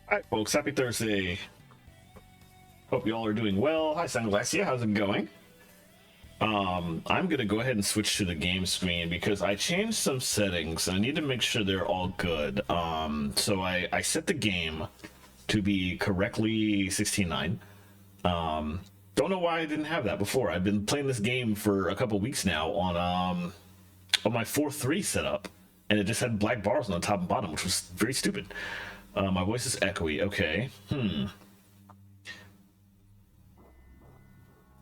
Hi, folks. Happy Thursday. Hope you all are doing well. Hi, Sunglassia. How's it going? I'm gonna go ahead and switch to the game screen because I changed some settings. I need to make sure they're all good. So I set the game to be correctly 16:9. Don't know why I didn't have that before. I've been playing this game for a couple weeks now on my 4-3 setup, and it just had black bars on the top and bottom, which was very stupid. My voice is echoey. Okay.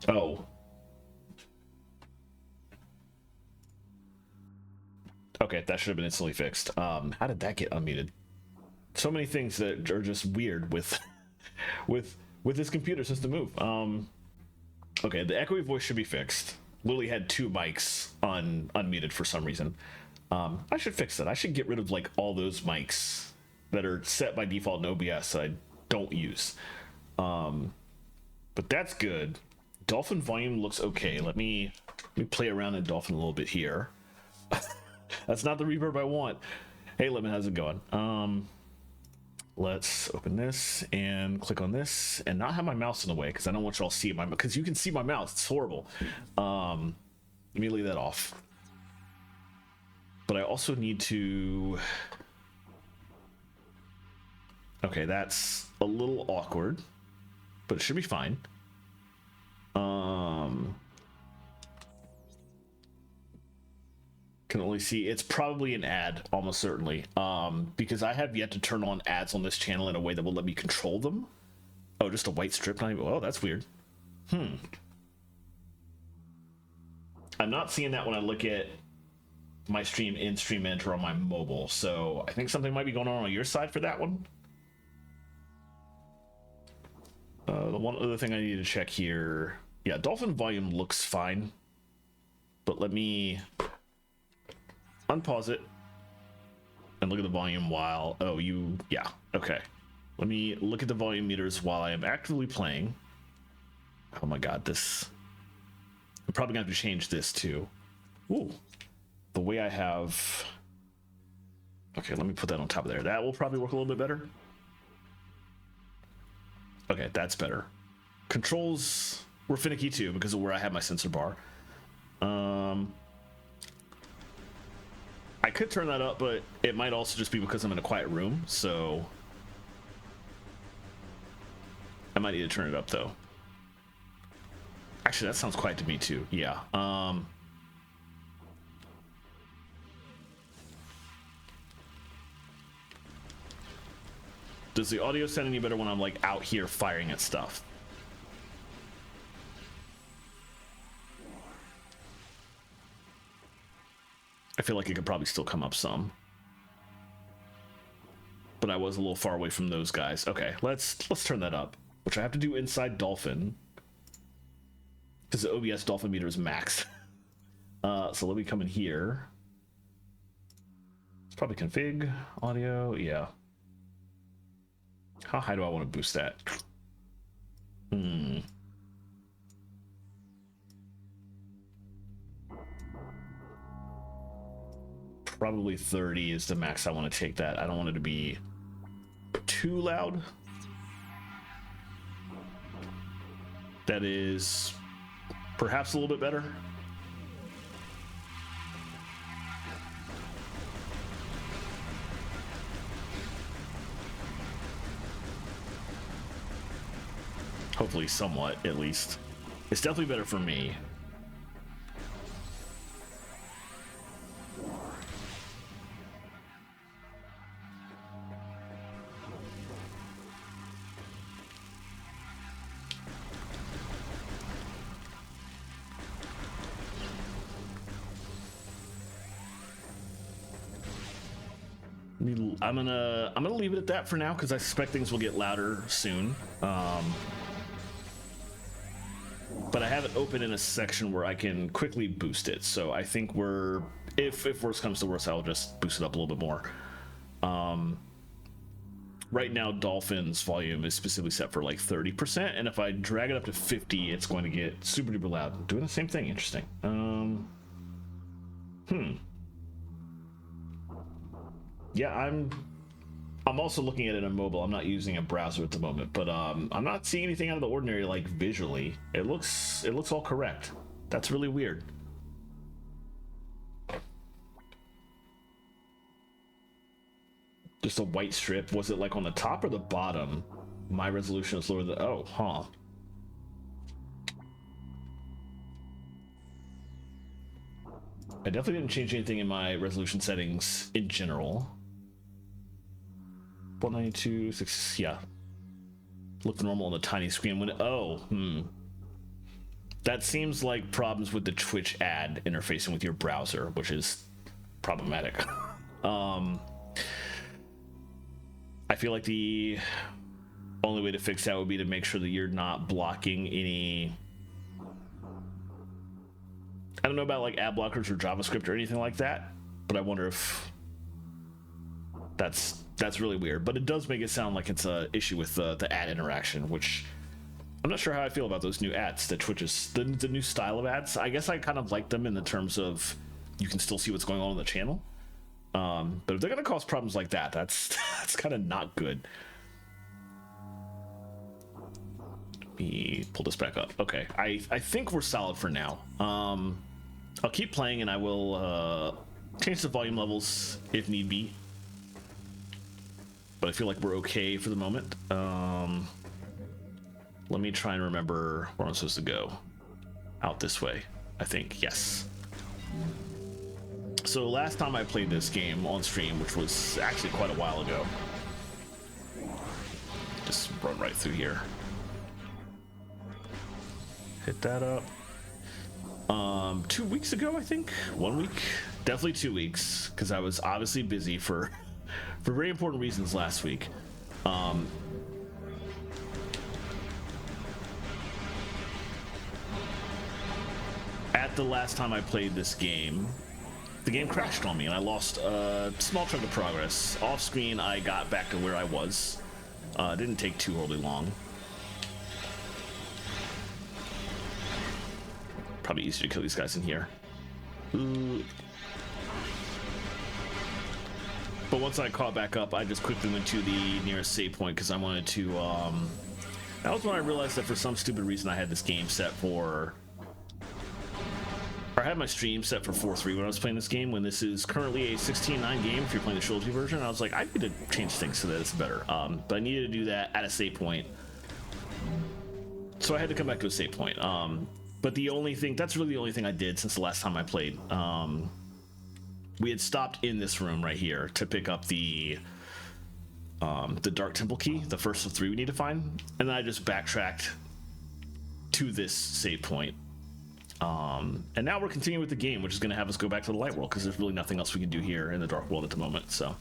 Oh. Okay, that should have been instantly fixed. How did that get unmuted? So many things that are just weird with with this computer since the move. Okay, the echoey voice should be fixed. Lily had two mics unmuted for some reason. I should fix that. I should get rid of like all those mics that are set by default in OBS that I don't use. But that's good. Dolphin volume looks okay. Let me play around in Dolphin a little bit here. That's not the reverb I want. Hey Lemon, how's it going? Let's open this and click on this and not have my mouse in the way because I don't want y'all to see my, because you can see my mouse. It's horrible. Let me leave that off. But I also need to. Okay, that's a little awkward, but it should be fine. Can only see it's probably an ad, almost certainly, because I have yet to turn on ads on this channel in a way that will let me control them. Oh, just a white strip. Not even, oh, that's weird. I'm not seeing that when I look at my stream in Stream Enter on my mobile, so I think something might be going on your side for that one. The one other thing I need to check here, yeah, Dolphin volume looks fine, but let me unpause it and look at the volume while, yeah, okay. Let me look at the volume meters while I am actively playing. Oh my god, I'm probably gonna have to change this too. Ooh, the way I have, okay, let me put that on top of there. That will probably work a little bit better. Okay, that's better. Controls were finicky too because of where I have my sensor bar. I could turn that up, but it might also just be because I'm in a quiet room, so I might need to turn it up though. Actually, that sounds quiet to me too. Yeah. Does the audio sound any better when I'm like out here firing at stuff? I feel like it could probably still come up some. But I was a little far away from those guys. Okay, let's turn that up, which I have to do inside Dolphin. Because the OBS Dolphin meter is max. So let me come in here. It's probably config, audio, yeah. How high do I want to boost that? Probably 30 is the max I want to take that. I don't want it to be too loud. That is perhaps a little bit better. Hopefully somewhat, at least. It's definitely better for me. I'm gonna leave it at that for now because I suspect things will get louder soon. But I have it open in a section where I can quickly boost it. So I think if worse comes to worse, I'll just boost it up a little bit more. Right now, Dolphin's volume is specifically set for like 30%, and if I drag it up to 50, it's going to get super duper loud. Doing the same thing. Interesting. Yeah, I'm also looking at it on mobile. I'm not using a browser at the moment, but I'm not seeing anything out of the ordinary, like visually. It looks all correct. That's really weird. Just a white strip. Was it like on the top or the bottom? My resolution is lower than... Oh, huh. I definitely didn't change anything in my resolution settings in general. 192, 6, yeah. Looked normal on the tiny screen when... That seems like problems with the Twitch ad interfacing with your browser, which is problematic. I feel like the only way to fix that would be to make sure that you're not blocking any... I don't know about like ad blockers or JavaScript or anything like that, but I wonder if that's really weird. But it does make it sound like it's a issue with the ad interaction, which I'm not sure how I feel about those new ads that Twitch is the new style of ads. I guess I kind of like them in the terms of you can still see what's going on the channel. But if they're gonna cause problems like that, that's kind of not good. Let me pull this back up. Okay, I think we're solid for now. I'll keep playing and I will change the volume levels if need be. But I feel like we're okay for the moment. Let me try and remember where I'm supposed to go. Out this way, I think. Yes. So last time I played this game on stream, which was actually quite a while ago. Just run right through here. Hit that up. 2 weeks ago, I think. 1 week, definitely 2 weeks, because I was obviously busy for very important reasons last week. At the last time I played this game, the game crashed on me and I lost a small chunk of progress. Off screen, I got back to where I was. Didn't take too horribly long. Probably easier to kill these guys in here. Ooh. But once I caught back up, I just quickly went to the nearest save point because I wanted to... that was when I realized that for some stupid reason I had this game set for... I had my stream set for 4:3 when I was playing this game, when this is currently a 16:9 game if you're playing the trilogy version. I was like, I need to change things so that it's better. But I needed to do that at a save point. So I had to come back to a save point. But the only thing, that's really the only thing I did since the last time I played. We had stopped in this room right here to pick up the Dark Temple key, the first of 3 we need to find. And then I just backtracked to this save point. And now we're continuing with the game, which is going to have us go back to the light world because there's really nothing else we can do here in the dark world at the moment. So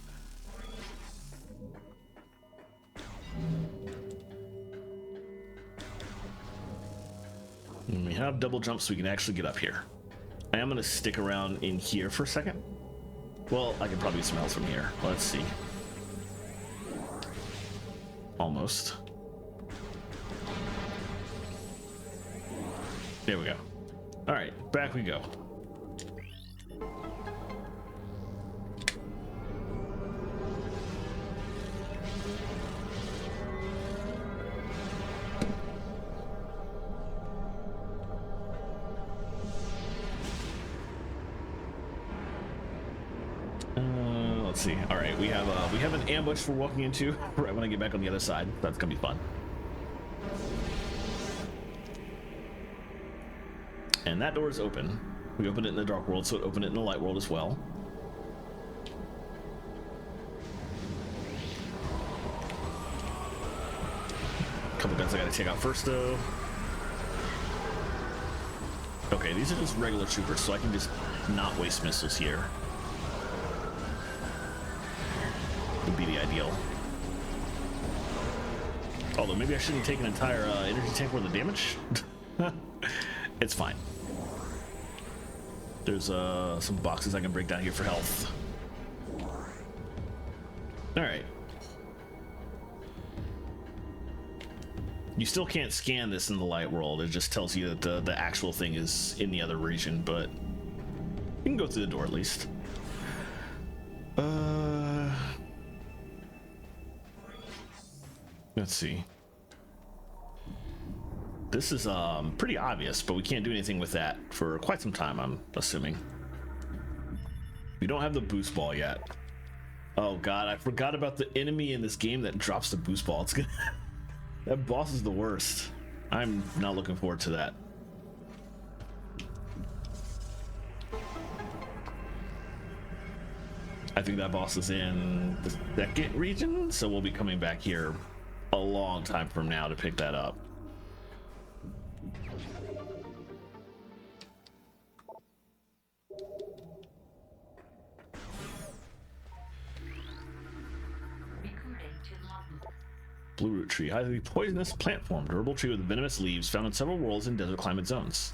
and we have double jumps so we can actually get up here. I am going to stick around in here for a second. Well, I can probably get some health from here. Let's see. Almost. There we go. All right, back we go. Let's see. All right, we have an ambush we're walking into right when I get back on the other side. That's gonna be fun. And that door is open. We opened it in the dark world, so it opened it in the light world as well. Couple guns I gotta take out first, though. Okay, these are just regular troopers, so I can just not waste missiles here. Would be the ideal. Although maybe I shouldn't take an entire energy tank worth of damage. It's fine. There's some boxes I can break down here for health. All right. You still can't scan this in the light world. It just tells you that the actual thing is in the other region, but you can go through the door at least. Let's see. This is pretty obvious, but we can't do anything with that for quite some time, I'm assuming. We don't have the boost ball yet. Oh god, I forgot about the enemy in this game that drops the boost ball. It's gonna that boss is the worst. I'm not looking forward to that. I think that boss is in the second region, so we'll be coming back here a long time from now to pick that up. Blue root tree, highly poisonous plant form, durable tree with venomous leaves found in several worlds in desert climate zones.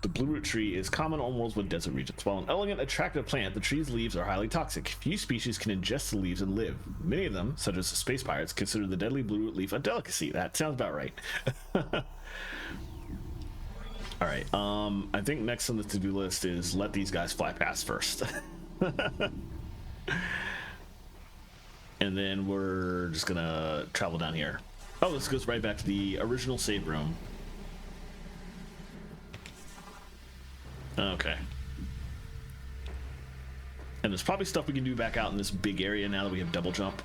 The blue root tree is common on worlds with desert regions. While an elegant, attractive plant, the tree's leaves are highly toxic. Few species can ingest the leaves and live. Many of them, such as the space pirates, consider the deadly blue root leaf a delicacy. That sounds about right. All right. I think next on the to-do list is let these guys fly past first. And then we're just gonna travel down here. Oh, this goes right back to the original save room. Okay. And there's probably stuff we can do back out in this big area now that we have double jump.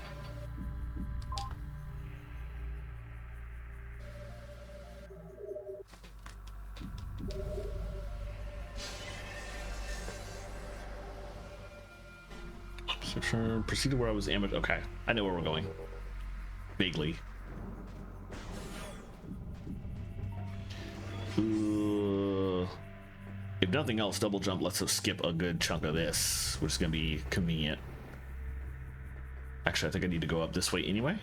Proceed to where I was ambushed. Okay, I know where we're going. Vaguely. If nothing else, double jump lets us skip a good chunk of this, which is going to be convenient. Actually, I think I need to go up this way anyway.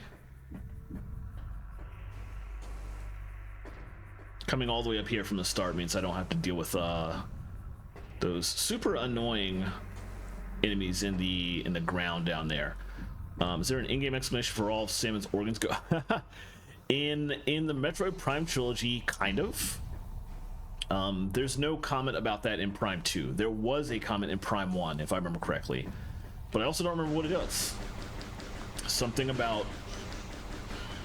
Coming all the way up here from the start means I don't have to deal with those super annoying enemies in the ground down there. Is there an in-game explanation for all of Samus's organs go? in the Metroid Prime trilogy, kind of. There's no comment about that in Prime 2. There was a comment in Prime 1, if I remember correctly, but I also don't remember what it does. Something about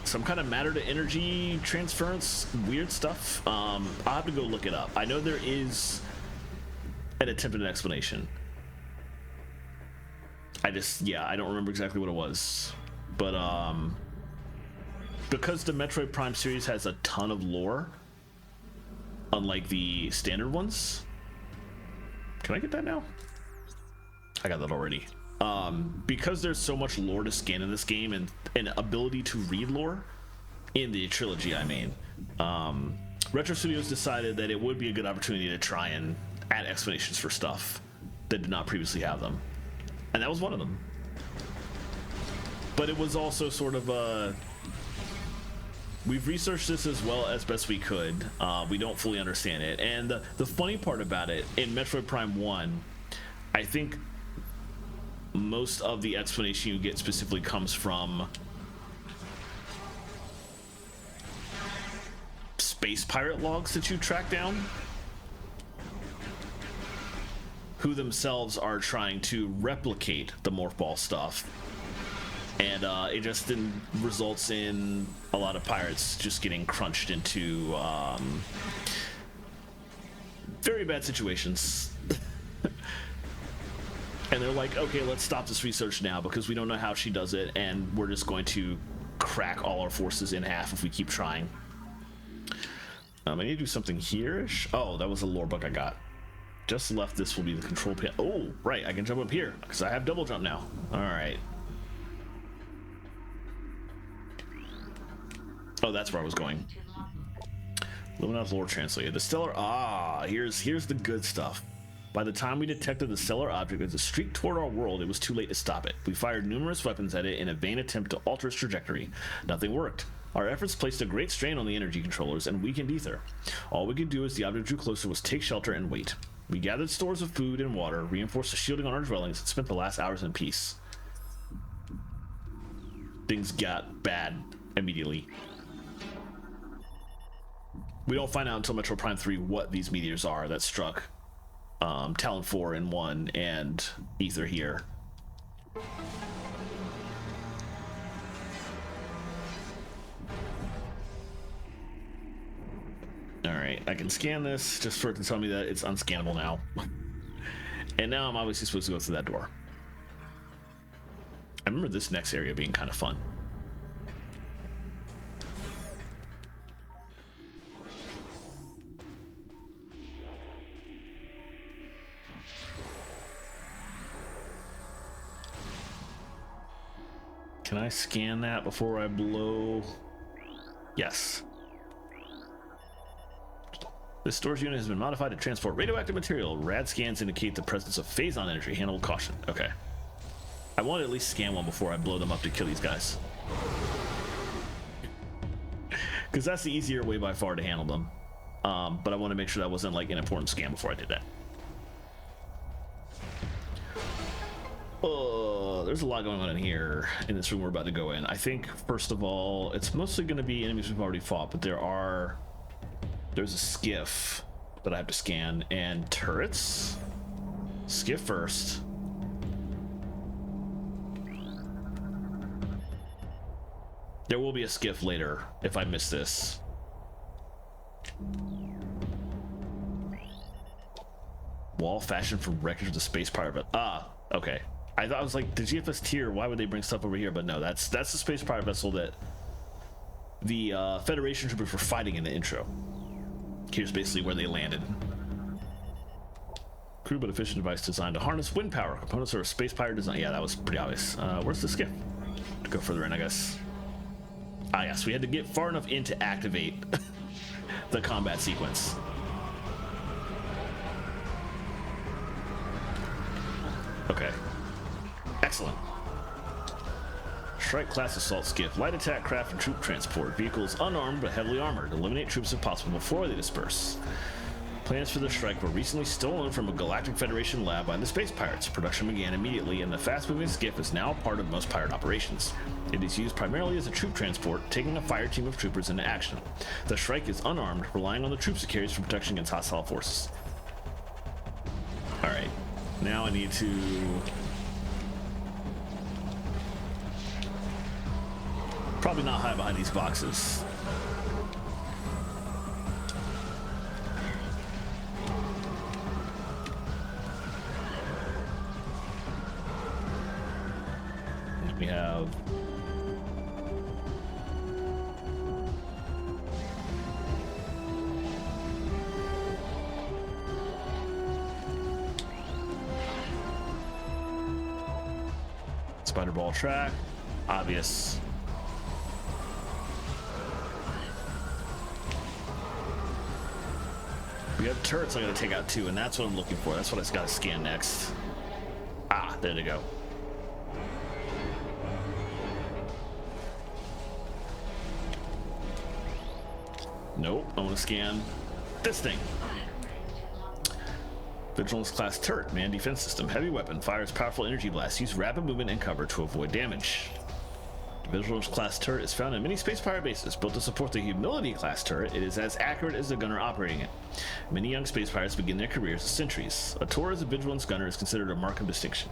some kind of matter to energy transference, weird stuff. I'll have to go look it up. I know there is an attempted explanation. I don't remember exactly what it was, but because the Metroid Prime series has a ton of lore, unlike the standard ones. Can I get that now? I got that already. Because there's so much lore to scan in this game and an ability to read lore in the trilogy, I mean, Retro Studios decided that it would be a good opportunity to try and add explanations for stuff that did not previously have them. And that was one of them. But it was also sort of a... We've researched this as well as best we could. We don't fully understand it. And the funny part about it, in Metroid Prime 1, I think most of the explanation you get specifically comes from space pirate logs that you track down, who themselves are trying to replicate the morph ball stuff, and it just then results in a lot of pirates just getting crunched into very bad situations. And they're like, okay, let's stop this research now because we don't know how she does it, and we're just going to crack all our forces in half if we keep trying. I need to do something here-ish. Oh, that was a lore book I got. Just left, this will be the control pin. Oh, right, I can jump up here because I have double jump now. All right. Oh, that's where I was going. Luminous lore translated. The stellar. Here's the good stuff. By the time we detected the stellar object as a streak toward our world, it was too late to stop it. We fired numerous weapons at it in a vain attempt to alter its trajectory. Nothing worked. Our efforts placed a great strain on the energy controllers and weakened ether. All we could do as the object drew closer was take shelter and wait. We gathered stores of food and water, reinforced the shielding on our dwellings, and spent the last hours in peace. Things got bad immediately. We don't find out until Metro Prime 3 what these meteors are that struck Talon 4 in 1 and Ether here. I can scan this just for it to tell me that it's unscannable now. And now I'm obviously supposed to go through that door. I remember this next area being kind of fun. Can I scan that before I blow? Yes. This storage unit has been modified to transport radioactive material. Rad scans indicate the presence of phazon energy. Handle with caution. Okay. I want to at least scan one before I blow them up to kill these guys. Because that's the easier way by far to handle them. But I want to make sure that wasn't like an important scan before I did that. There's a lot going on in here in this room we're about to go in. I think first of all, it's mostly going to be enemies we've already fought, but there's a skiff that I have to scan and turrets. Skiff first. There will be a skiff later if I miss this. Wall fashioned from wreckage of the space pirate, but okay. I thought I was like the GFS tier. Why would they bring stuff over here? But no, that's the space pirate vessel that the Federation troopers were fighting in the intro. Here's basically where they landed. Crude but efficient device designed to harness wind power. Components are a space pirate design. Yeah, that was pretty obvious. Where's the skiff? To go further in, I guess. Ah, yes, we had to get far enough in to activate the combat sequence. Okay. Excellent. Strike class assault skiff. Light attack craft and troop transport. Vehicles unarmed but heavily armored. Eliminate troops if possible before they disperse. Plans for the strike were recently stolen from a Galactic Federation lab by the space pirates. Production began immediately, and the fast-moving skiff is now part of most pirate operations. It is used primarily as a troop transport, taking a fire team of troopers into action. The strike is unarmed, relying on the troops it carries for protection against hostile forces. Alright, now I need to... probably not hide behind these boxes. We have spider ball track, obvious. We have turrets I gotta take out too, and that's what I'm looking for. That's what I gotta scan next. Ah, there they go. Nope, I want to scan this thing. Vigilance class turret, man defense system, heavy weapon, fires powerful energy blasts, use rapid movement and cover to avoid damage. The Vigilance class turret is found in many space pirate bases. Built to support the Humility class turret, it is as accurate as the gunner operating it. Many young space pirates begin their careers as sentries. A tour as a Vigilance gunner is considered a mark of distinction.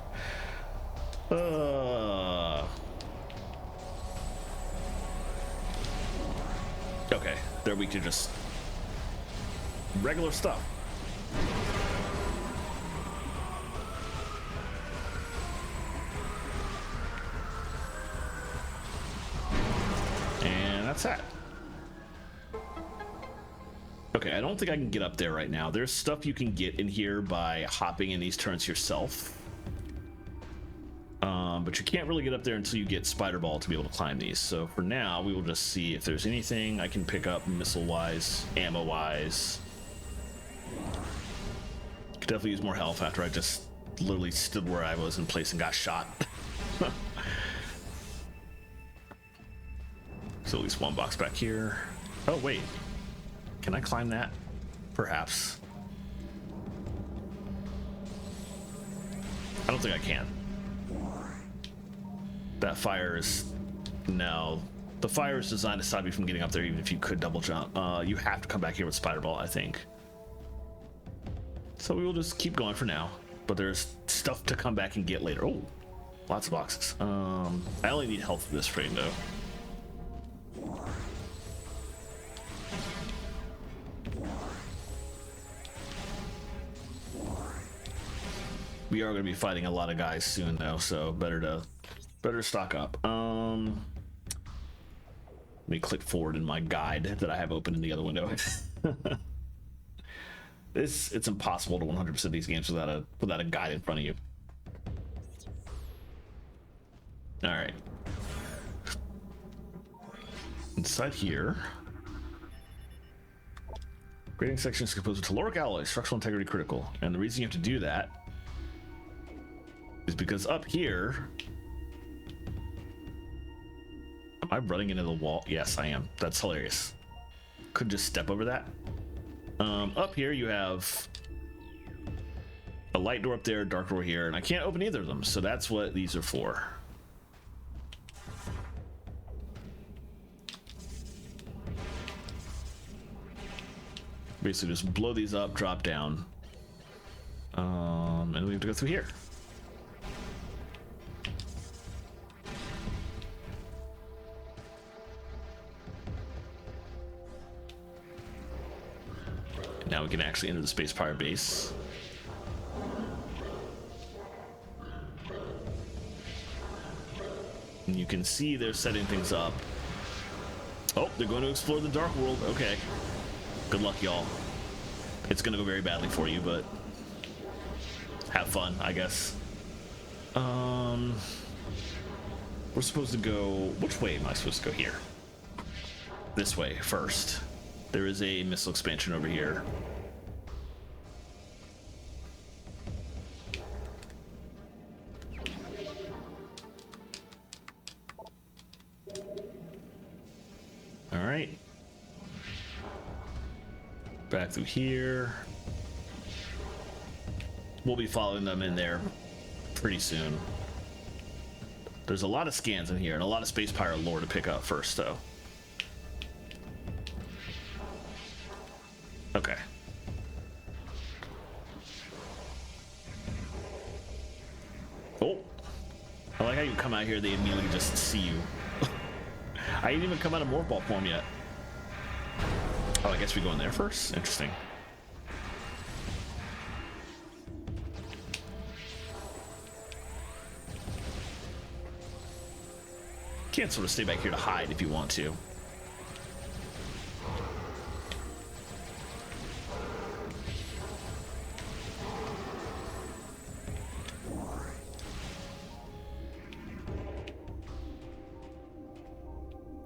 Okay, they're weak to just regular stuff. And that's that. Okay, I don't think I can get up there right now. There's stuff you can get in here by hopping in these turrets yourself. But you can't really get up there until you get Spider Ball to be able to climb these. So for now, we will just see if there's anything I can pick up missile-wise, ammo-wise. Could definitely use more health after I just literally stood where I was in place and got shot. So at least one box back here. Oh, wait. Can I climb that? Perhaps. I don't think I can. That fire is... No. The fire is designed to stop you from getting up there even if you could double jump. You have to come back here with Spider Ball, I think. So we will just keep going for now. But there's stuff to come back and get later. Oh, lots of boxes. I only need health for this frame, though. We are going to be fighting a lot of guys soon, though, so better stock up. Let me click forward in my guide that I have open in the other window. It's impossible to 100% these games without a guide in front of you. All right. Inside here, grading section is composed of telluric alloy, structural integrity critical, and the reason you have to do that is because up here, am I running into the wall? Yes, I am. That's hilarious. Could just step over that. Up here you have a light door up there, dark door here, and I can't open either of them, so that's what these are for. Basically just blow these up, drop down, and we have to go through here. Now we can actually enter the space pirate base. And you can see they're setting things up. Oh, they're going to explore the dark world. Okay. Good luck, y'all. It's gonna go very badly for you, but have fun, I guess. We're supposed to go... Which way am I supposed to go here? This way first. There is a missile expansion over here. All right. Back through here. We'll be following them in there pretty soon. There's a lot of scans in here and a lot of space pirate lore to pick up first, though. Okay. Oh, I like how you come out here, they immediately just see you. I didn't even come out of morph ball form yet. Oh, I guess we go in there first? Interesting. Can't sort of stay back here to hide if you want to.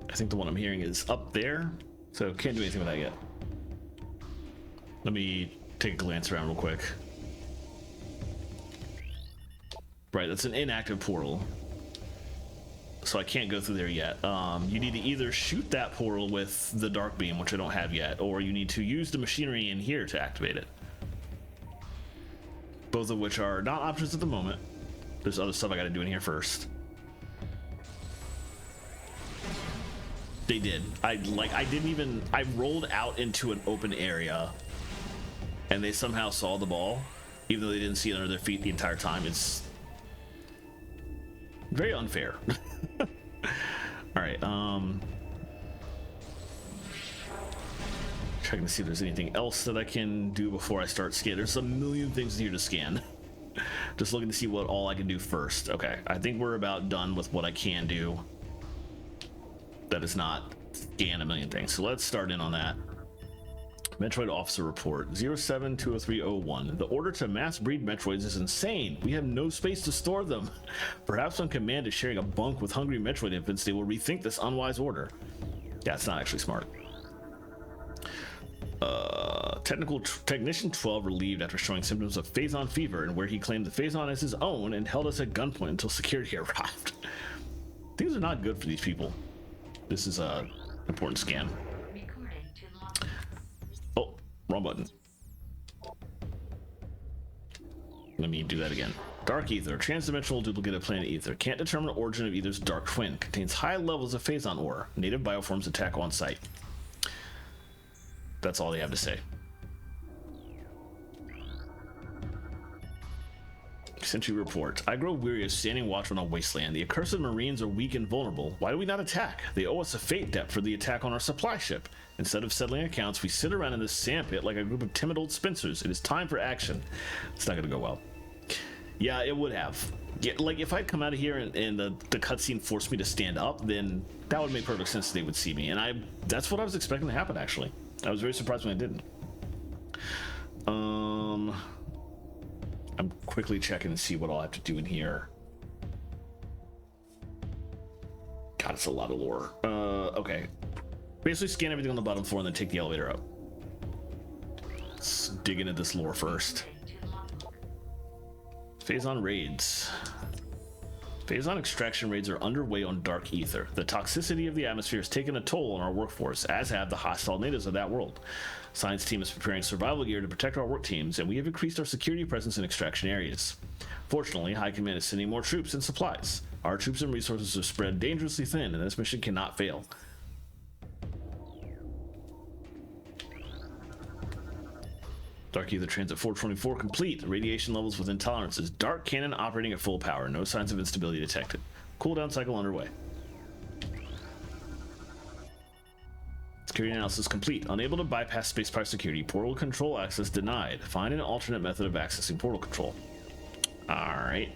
I think the one I'm hearing is up there, so can't do anything with that yet. Let me take a glance around real quick. Right, that's an inactive portal, so I can't go through there yet. You need to either shoot that portal with the dark beam, which I don't have yet, or you need to use the machinery in here to activate it. Both of which are not options at the moment. There's other stuff I gotta do in here first. They did. I rolled out into an open area and they somehow saw the ball, even though they didn't see it under their feet the entire time. It's very unfair. All right, checking to see if there's anything else that I can do before I start scanning. There's a million things here to scan. Just looking to see what all I can do first. Okay, I think we're about done with what I can do. That is not scan a million things. So let's start in on that. Metroid Officer Report 07-20301. The order to mass breed Metroids is insane. We have no space to store them. Perhaps when command is sharing a bunk with hungry Metroid infants, they will rethink this unwise order. Yeah, it's not actually smart. Technician 12 relieved after showing symptoms of Phazon fever, and where he claimed the Phazon as his own and held us at gunpoint until security arrived. Things are not good for these people. This is a important scan. Oh, wrong button. Let me do that again. Dark Ether, transdimensional duplicate of planet Ether. Can't determine the origin of Ether's dark twin. Contains high levels of Phazon ore. Native bioforms attack on sight. That's all they have to say. Sentry report. I grow weary of standing watch on a wasteland. The accursed Marines are weak and vulnerable. Why do we not attack? They owe us a fate debt for the attack on our supply ship. Instead of settling accounts, we sit around in this sandpit like a group of timid old spincers. It is time for action. It's not going to go well. Yeah, it would have. Yeah, like if I'd come out of here and the cutscene forced me to stand up, then that would make perfect sense. They would see me, and that's what I was expecting to happen. Actually, I was very surprised when I didn't. I'm quickly checking to see what I'll have to do in here. God, it's a lot of lore. Okay. Basically scan everything on the bottom floor and then take the elevator up. Let's dig into this lore first. Phazon raids. Phazon extraction raids are underway on Dark Ether. The toxicity of the atmosphere has taken a toll on our workforce, as have the hostile natives of that world. Science team is preparing survival gear to protect our work teams, and we have increased our security presence in extraction areas. Fortunately, High Command is sending more troops and supplies. Our troops and resources are spread dangerously thin, and this mission cannot fail. Dark Ether Transit 424 complete. Radiation levels within tolerances. Dark cannon operating at full power. No signs of instability detected. Cooldown cycle underway. Security analysis complete. Unable to bypass space-power security. Portal control access denied. Find an alternate method of accessing portal control. Alright.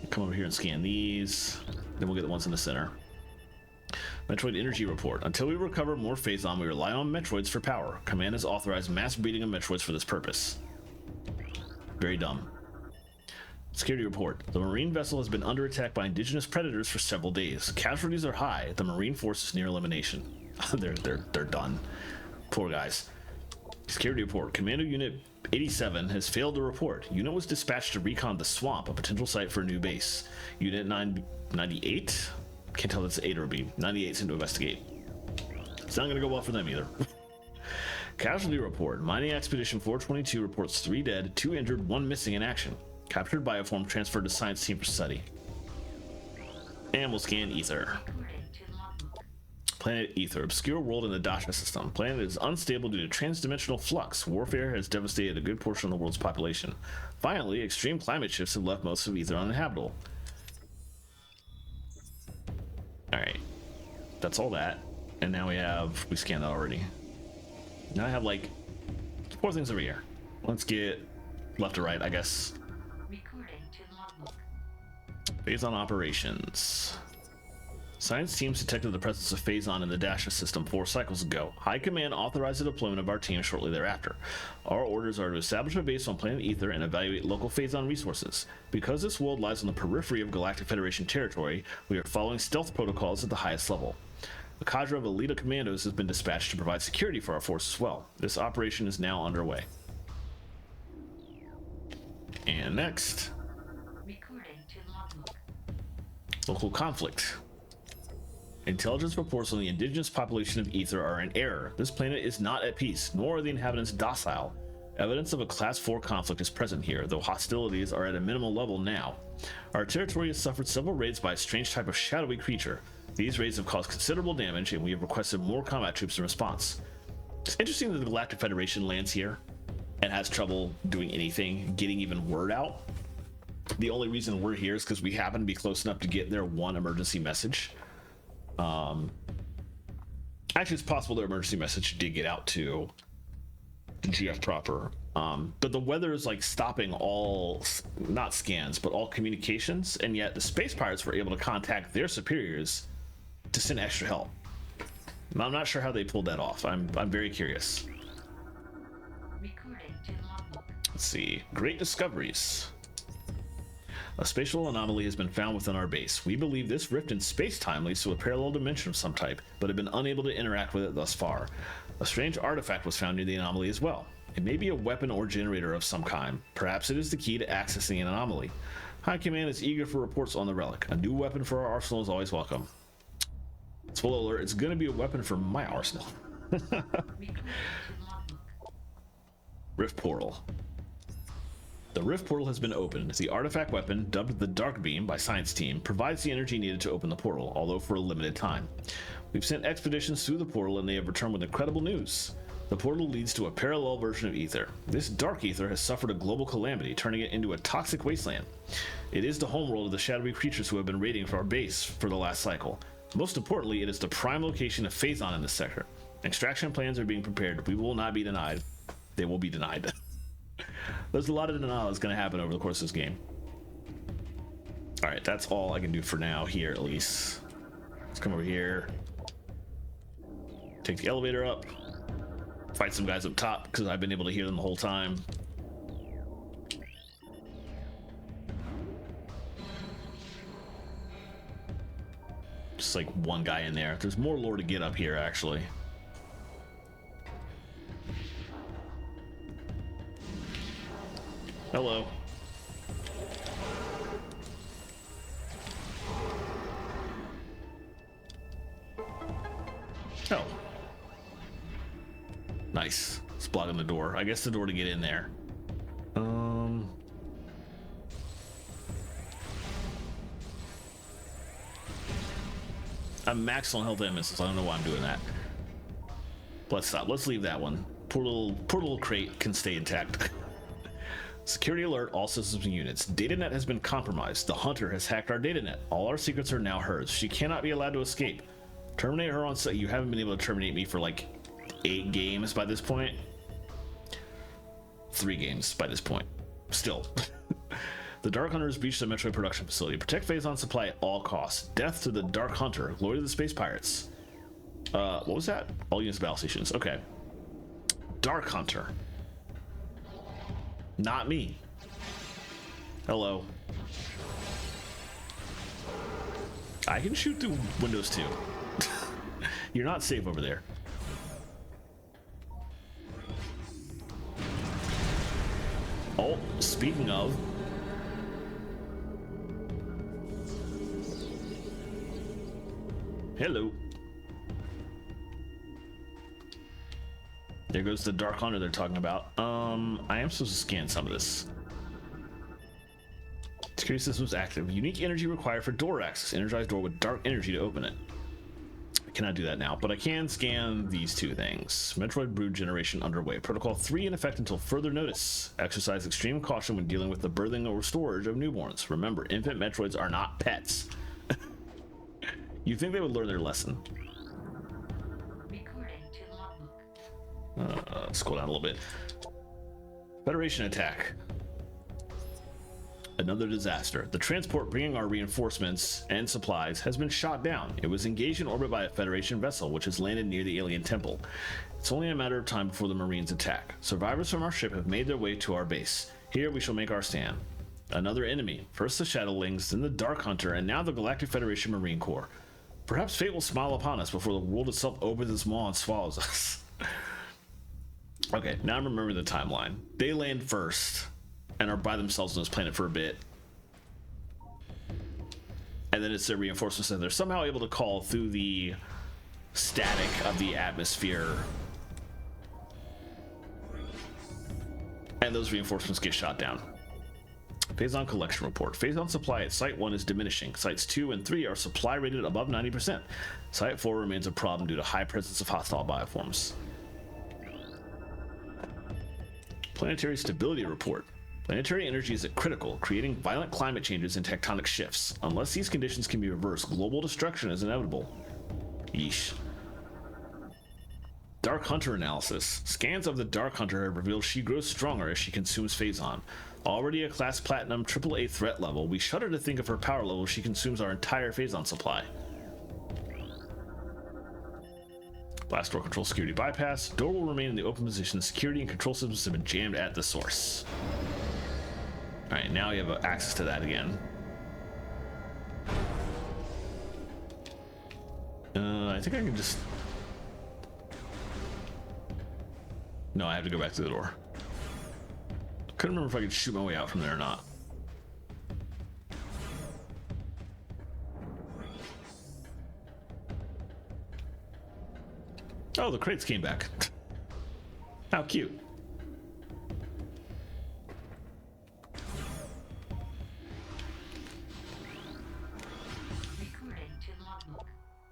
Come over here and scan these. Then we'll get the ones in the center. Metroid Energy Report. Until we recover more Phazon, we rely on Metroids for power. Command has authorized mass breeding of Metroids for this purpose. Very dumb. Security Report. The Marine vessel has been under attack by indigenous predators for several days. Casualties are high. The Marine force is near elimination. They're done. Poor guys. Security Report. Commando Unit 87 has failed to report. Unit was dispatched to recon the swamp, a potential site for a new base. Unit 998? Can't tell if it's 8 or B. 98's into investigate. It's not going to go well for them either. Casualty report. Mining Expedition 422 reports 3 dead, 2 injured, 1 missing in action. Captured bioform transferred to science team for study. And we'll scan Ether. Planet Ether. Obscure world in the Dasha system. Planet is unstable due to transdimensional flux. Warfare has devastated a good portion of the world's population. Finally, extreme climate shifts have left most of Ether uninhabitable. Alright, that's all that. And now we scanned that already. Now I have like 4 things over here. Let's get left to right, I guess. Phazon operations. Science teams detected the presence of Phazon in the Dasha system 4 cycles ago. High Command authorized the deployment of our team shortly thereafter. Our orders are to establish a base on planet Ether and evaluate local Phazon resources. Because this world lies on the periphery of Galactic Federation territory, we are following stealth protocols at the highest level. A cadre of Elita commandos has been dispatched to provide security for our force as well. This operation is now underway. And next. Local conflict. Intelligence reports on the indigenous population of Ether are in error. This planet is not at peace, nor are the inhabitants docile. Evidence of a Class 4 conflict is present here, though hostilities are at a minimal level now. Our territory has suffered several raids by a strange type of shadowy creature. These raids have caused considerable damage, and we have requested more combat troops in response. It's interesting that the Galactic Federation lands here and has trouble doing anything, getting even word out. The only reason we're here is because we happen to be close enough to get their one emergency message. Actually, it's possible their emergency message did get out to the GF proper. But the weather is like stopping all, not scans, but all communications, and yet the space pirates were able to contact their superiors to send extra help. I'm not sure how they pulled that off. I'm very curious. Let's see. Great discoveries. A spatial anomaly has been found within our base. We believe this rift in space-time leads to a parallel dimension of some type, but have been unable to interact with it thus far. A strange artifact was found near the anomaly as well. It may be a weapon or generator of some kind. Perhaps it is the key to accessing an anomaly. High Command is eager for reports on the relic. A new weapon for our arsenal is always welcome. Spoiler alert, it's going to be a weapon for my arsenal. Rift Portal. The Rift Portal has been opened. The artifact weapon, dubbed the Dark Beam by Science Team, provides the energy needed to open the portal, although for a limited time. We've sent expeditions through the portal and they have returned with incredible news. The portal leads to a parallel version of Ether. This Dark Ether has suffered a global calamity, turning it into a toxic wasteland. It is the homeworld of the shadowy creatures who have been raiding for our base for the last cycle. Most importantly, it is the prime location of Phazon in this sector. Extraction plans are being prepared. We will not be denied. They will be denied. There's a lot of denial that's going to happen over the course of this game. All right, that's all I can do for now here, at least. Let's come over here. Take the elevator up. Fight some guys up top, because I've been able to hear them the whole time. Just like one guy in there. There's more lore to get up here, actually. Hello. Oh. Nice. It's blocking the door. I guess the door to get in there. I'm maxed on health and missiles. I don't know why I'm doing that. Let's stop. Let's leave that one. Poor little crate can stay intact. Security alert, all systems and units. DataNet has been compromised. The hunter has hacked our DataNet. All our secrets are now hers. She cannot be allowed to escape. Terminate her on site. You haven't been able to terminate me for like 8 games by this point. 3 games by this point. Still. The Dark Hunter has breached the Metroid production facility. Protect Phazon supply at all costs. Death to the Dark Hunter. Glory to the Space Pirates. What was that? All units battle stations. Okay. Dark Hunter. Not me. Hello. I can shoot through windows too. You're not safe over there. Oh, speaking of. Hello. There goes the Dark Hunter they're talking about. I am supposed to scan some of this. Security systems active. Unique energy required for door access. Energized door with dark energy to open it. I cannot do that now, but I can scan these 2 things. Metroid brood generation underway. Protocol 3 in effect until further notice. Exercise extreme caution when dealing with the birthing or storage of newborns. Remember, infant Metroids are not pets. You'd think they would learn their lesson. Scroll down a little bit. Federation attack. Another disaster. The transport bringing our reinforcements and supplies has been shot down. It was engaged in orbit by a Federation vessel, which has landed near the alien temple. It's only a matter of time before the Marines attack. Survivors from our ship have made their way to our base. Here we shall make our stand. Another enemy. First the Shadowlings, then the Dark Hunter, and now the Galactic Federation Marine Corps. Perhaps fate will smile upon us before the world itself opens its maw and swallows us. Okay, now I'm remembering the timeline. They land first and are by themselves on this planet for a bit. And then it's their reinforcements that they're somehow able to call through the static of the atmosphere. And those reinforcements get shot down. Phazon collection report. Phazon supply at Site 1 is diminishing. Sites 2 and 3 are supply rated above 90%. Site 4 remains a problem due to high presence of hostile bioforms. Planetary stability report. Planetary energy is at critical, creating violent climate changes and tectonic shifts. Unless these conditions can be reversed, global destruction is inevitable. Yeesh. Dark Hunter analysis. Scans of the Dark Hunter have revealed she grows stronger as she consumes Phazon. Already a class platinum AAA threat level, we shudder to think of her power level if she consumes our entire Phazon supply. Blast door control security bypass. Door will remain in the open position. Security and control systems have been jammed at the source. Alright, now you have access to that again. I think I can just... No, I have to go back to the door. Couldn't remember if I could shoot my way out from there or not. Oh, the crates came back. How cute.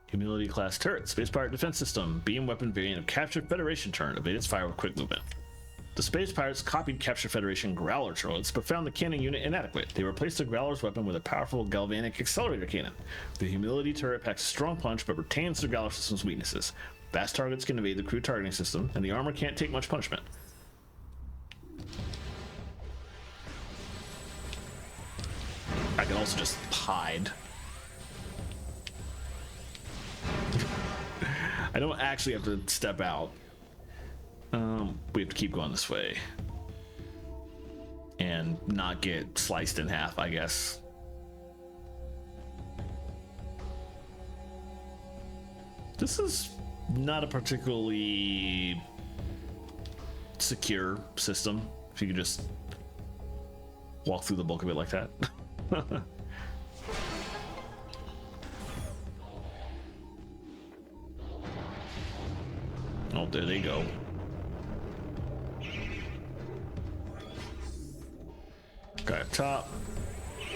Humility class turret, space pirate defense system, beam weapon variant of Captured Federation turret, evade its fire with quick movement. The Space Pirates copied Captured Federation Growler turrets, but found the cannon unit inadequate. They replaced the Growler's weapon with a powerful galvanic accelerator cannon. The Humility turret packs a strong punch, but retains the Growler system's weaknesses. Fast targets can evade the crew targeting system, and the armor can't take much punishment. I can also just hide. I don't actually have to step out. We have to keep going this way. And not get sliced in half, I guess. This is not a particularly secure system. If you could just walk through the bulk of it like that. Oh, there they go. Okay, up top. You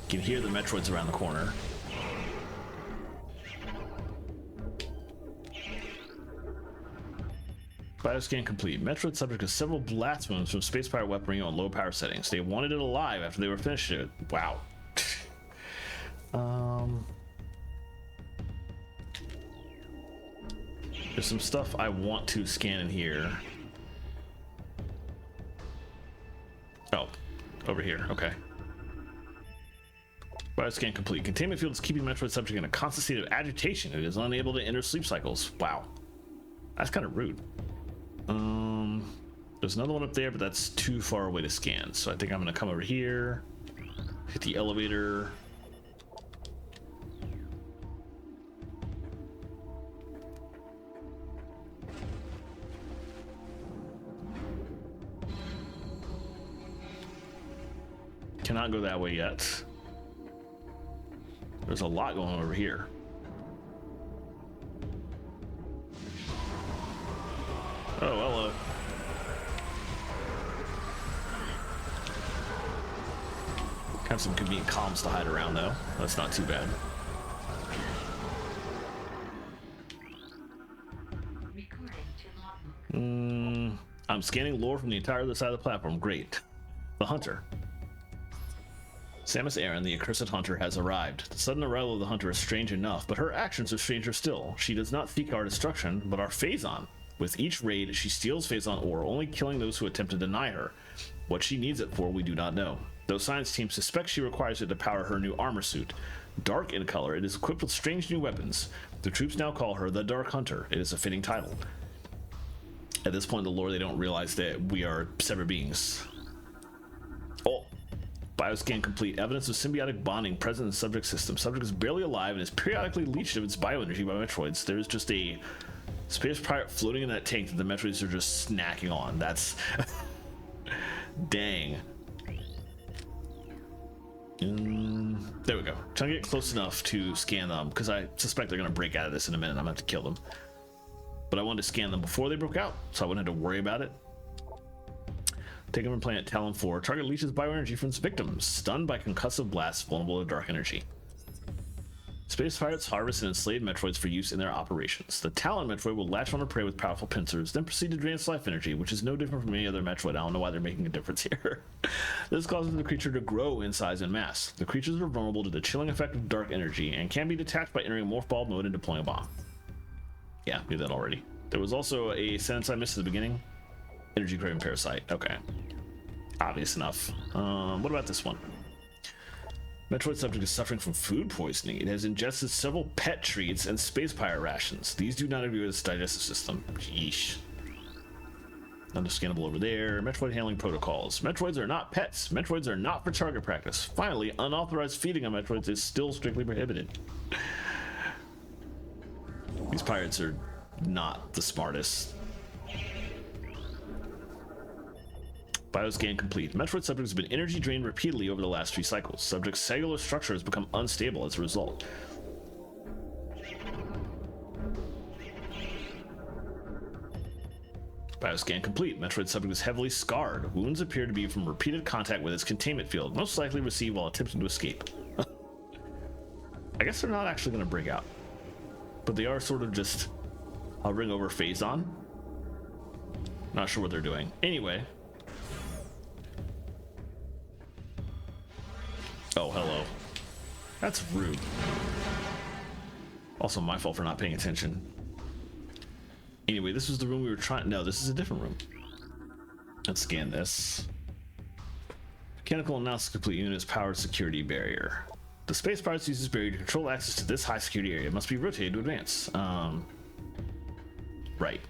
can hear the Metroids around the corner. Bioscan complete. Metroid subject to several blast wounds from Space Pirate weaponry on low power settings. They wanted it alive after they were finished it. Wow. There's some stuff I want to scan in here. Oh, over here. Okay. Bioscan complete. Containment field is keeping Metroid subject in a constant state of agitation. It is unable to enter sleep cycles. Wow. That's kind of rude. There's another one up there, but that's too far away to scan. So I think I'm going to come over here, hit the elevator. Cannot go that way yet. There's a lot going on over here. Oh, hello. Have some convenient comms to hide around, though. That's not too bad. I'm scanning lore from the entire other side of the platform. Great. The Hunter. Samus Aran, the accursed hunter, has arrived. The sudden arrival of the hunter is strange enough, but her actions are stranger still. She does not seek our destruction, but our Phazon. With each raid, she steals Phazon ore, only killing those who attempt to deny her. What she needs it for, we do not know. Though science teams suspect she requires it to power her new armor suit. Dark in color, it is equipped with strange new weapons. The troops now call her the Dark Hunter. It is a fitting title. At this point in the lore, they don't realize that we are separate beings. Oh, bioscan complete. Evidence of symbiotic bonding present in the subject system. Subject is barely alive and is periodically leached of its bioenergy by Metroids. There is just a space pirate floating in that tank that the Metroids are just snacking on. That's... Dang. There we go. Trying to get close enough to scan them, because I suspect they're going to break out of this in a minute. I'm going to have to kill them. But I wanted to scan them before they broke out, so I wouldn't have to worry about it. Take them from planet Talon 4. Target leaches bioenergy from its victims. Stunned by concussive blasts, vulnerable to dark energy. Space pirates harvest and enslave Metroids for use in their operations. The Talon Metroid will latch on to prey with powerful pincers, then proceed to drain its life energy, which is no different from any other Metroid. I don't know why they're making a difference here. This causes the creature to grow in size and mass. The creatures are vulnerable to the chilling effect of dark energy and can be detached by entering morph ball mode and deploying a bomb. Yeah, knew that already. There was also a sentence I missed at the beginning. Energy craving parasite. Okay. Obvious enough. What about this one? Metroid subject is suffering from food poisoning. It has ingested several pet treats and space pirate rations. These do not agree with its digestive system. Yeesh. Underscannable over there. Metroid handling protocols. Metroids are not pets. Metroids are not for target practice. Finally, unauthorized feeding on Metroids is still strictly prohibited. These pirates are not the smartest. Bioscan complete. Metroid subject has been energy drained repeatedly over the last 3 cycles. Subject's cellular structure has become unstable as a result. Bioscan complete. Metroid subject is heavily scarred. Wounds appear to be from repeated contact with its containment field, most likely received while attempting to escape. I guess they're not actually going to break out, but they are sort of just hovering over Phazon. Not sure what they're doing. Anyway. Oh, hello. That's rude. Also my fault for not paying attention. Anyway, this was the room we were trying... No, this is a different room. Let's scan this. Mechanical analysis complete. Units powered security barrier. The space pilots use this barrier to control access to this high security area. It must be rotated to advance. Right.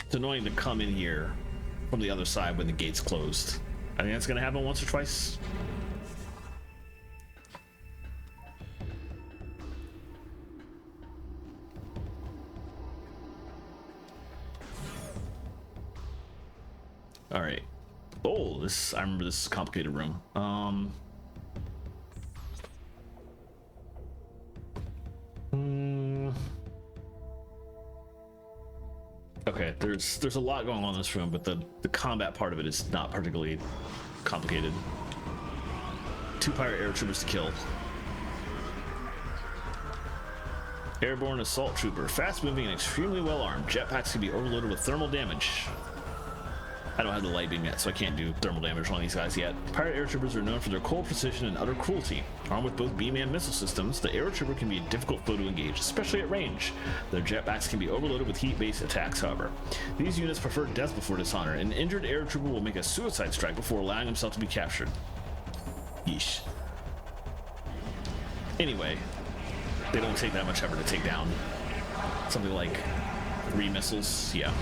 It's annoying to come in here from the other side when the gate's closed. I think that's gonna happen once or twice. All right. Oh, this, I remember this is a complicated room. Okay, there's a lot going on in this room, but the combat part of it is not particularly complicated. 2 pirate air troopers to kill. Airborne assault trooper, fast moving and extremely well armed. Jetpacks can be overloaded with thermal damage. I don't have the light beam yet, so I can't do thermal damage on these guys yet. Pirate air troopers are known for their cold precision and utter cruelty. Armed with both beam and missile systems, the air trooper can be a difficult foe to engage, especially at range. Their jetpacks can be overloaded with heat-based attacks, however. These units prefer death before dishonor. An injured air trooper will make a suicide strike before allowing himself to be captured. Yeesh. Anyway, they don't take that much effort to take down. Something like 3 missiles, yeah.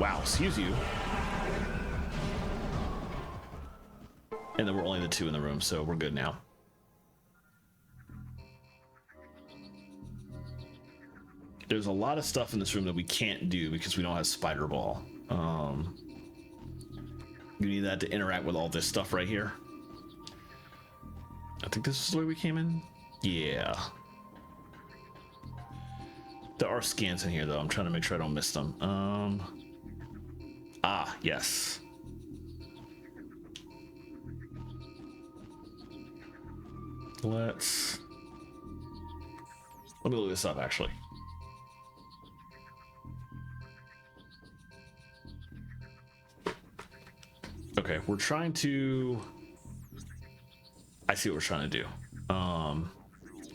Wow, excuse you. And then we're only the 2 in the room, so we're good now. There's a lot of stuff in this room that we can't do because we don't have Spider Ball. You need that to interact with all this stuff right here. I think this is the way we came in. Yeah. There are scans in here, though. I'm trying to make sure I don't miss them. Ah, yes. Let me look this up, actually. Okay, we're trying to... I see what we're trying to do.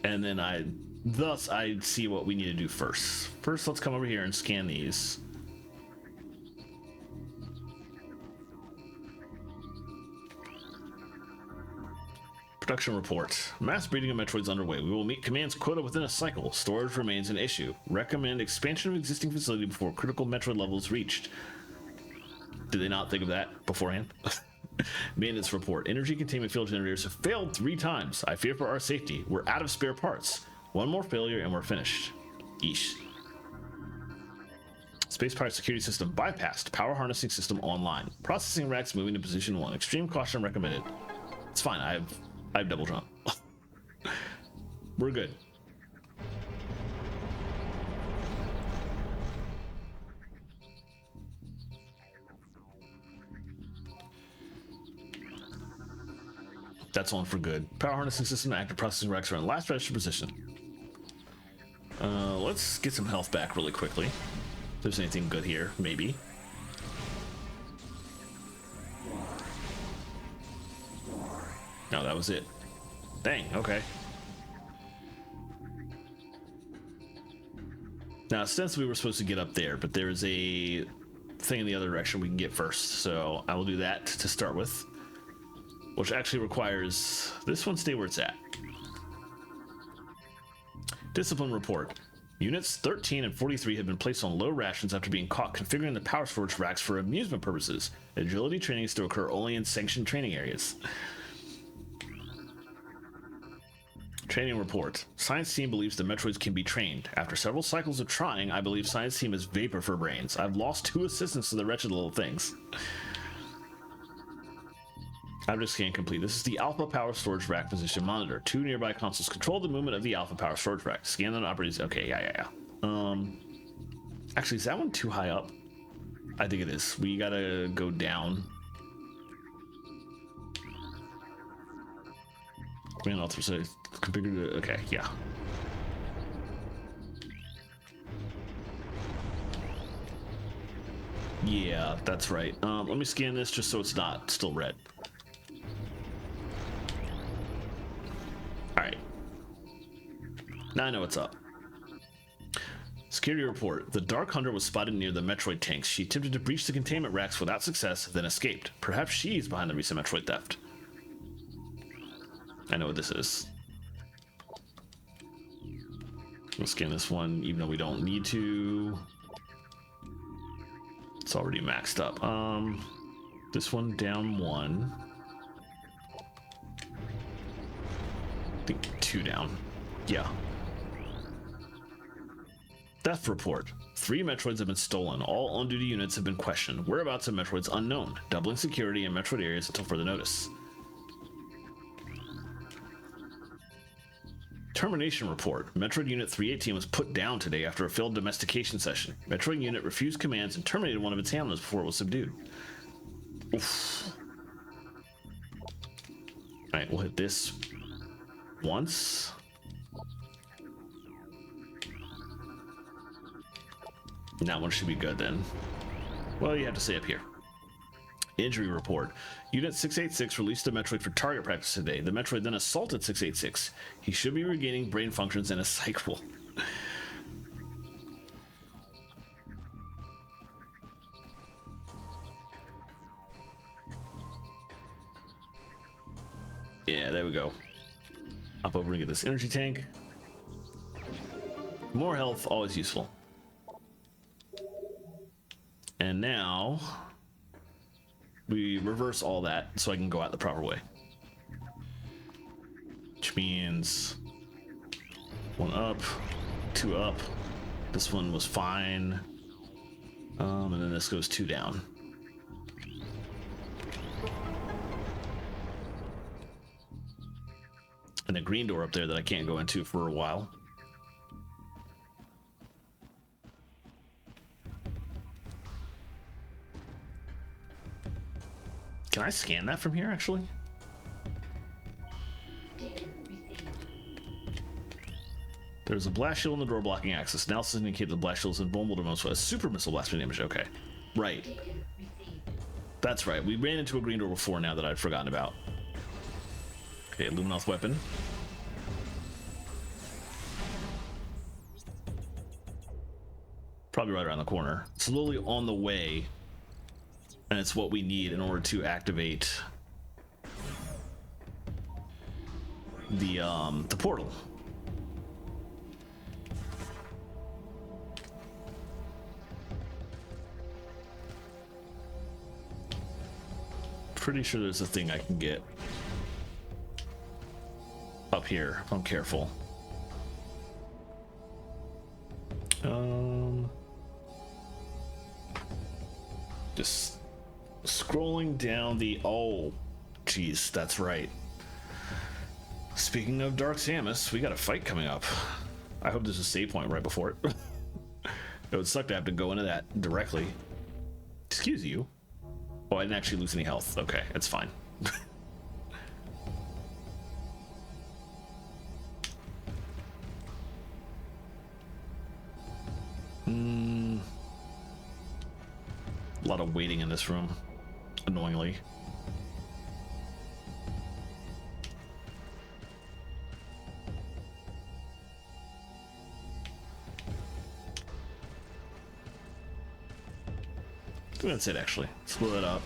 And then I see what we need to do first. First, let's come over here and scan these. Production report. Mass breeding of Metroids underway. We will meet command's quota within a cycle. Storage remains an issue. Recommend expansion of existing facility before critical Metroid level is reached. Did they not think of that beforehand? Maintenance report. Energy containment field generators have failed 3 times. I fear for our safety. We're out of spare parts. 1 more failure and we're finished. Yeesh. Space pirate security system bypassed. Power harnessing system online. Processing racks moving to position 1. Extreme caution recommended. It's fine. I have double jump. We're good. That's on for good. Power harnessing system active. Processing racks are in last register position. Let's get some health back really quickly. If there's anything good here, maybe. No, that was it. Dang, okay. Now, ostensibly we're supposed to get up there, but there's a thing in the other direction we can get first. So I will do that to start with. Which actually requires this one stay where it's at. Discipline report. Units 13 and 43 have been placed on low rations after being caught configuring the power storage racks for amusement purposes. Agility training is to occur only in sanctioned training areas. Training report. Science team believes the Metroids can be trained. After several cycles of trying, I believe science team is vapor for brains. I've lost 2 assistants to the wretched little things. Object scan complete. This is the Alpha Power Storage Rack position monitor. 2 nearby consoles control the movement of the Alpha Power Storage Rack. Scan on operators. Okay, yeah. Actually, is that one too high up? I think it is. We gotta go down. Command author configured. Okay, yeah. Yeah, that's right. Let me scan this just so it's not still red. All right. Now I know what's up. Security report. The Dark Hunter was spotted near the Metroid tanks. She attempted to breach the containment racks without success, then escaped. Perhaps she's behind the recent Metroid theft. I know what this is. We'll scan this one, even though we don't need to. It's already maxed up. This one down 1. I think 2 down. Yeah. Theft report. 3 Metroids have been stolen. All on-duty units have been questioned. Whereabouts of Metroids unknown. Doubling security in Metroid areas until further notice. Termination report. Metroid Unit 318 was put down today after a failed domestication session. Metroid Unit refused commands and terminated one of its handlers before it was subdued. Oof. Alright, we'll hit this once. And that one should be good then. Well, you have to say up here. Injury report. Unit 686 released the Metroid for target practice today. The Metroid then assaulted 686. He should be regaining brain functions in a cycle. Yeah, there we go. Up over and get this energy tank. More health, always useful. And now we reverse all that so I can go out the proper way. Which means 1 up, 2 up. This one was fine. And then this goes 2 down. And a green door up there that I can't go into for a while. Can I scan that from here, actually? There's a blast shield in the door blocking access. Analysis indicates the blast shield is invulnerable to most. A super missile blast damage. Okay. Right. That's right. We ran into a green door before now that I'd forgotten about. Okay, Luminoth weapon. Probably right around the corner. Slowly on the way. And it's what we need in order to activate the portal. Pretty sure there's a thing I can get up here if I'm careful. Just scrolling down the... Oh, geez, that's right. Speaking of Dark Samus, we got a fight coming up. I hope there's a save point right before it. It would suck to have to go into that directly. Excuse you. Oh, I didn't actually lose any health. Okay, it's fine. A lot of waiting in this room, annoyingly. I think that's it, actually. Split it up.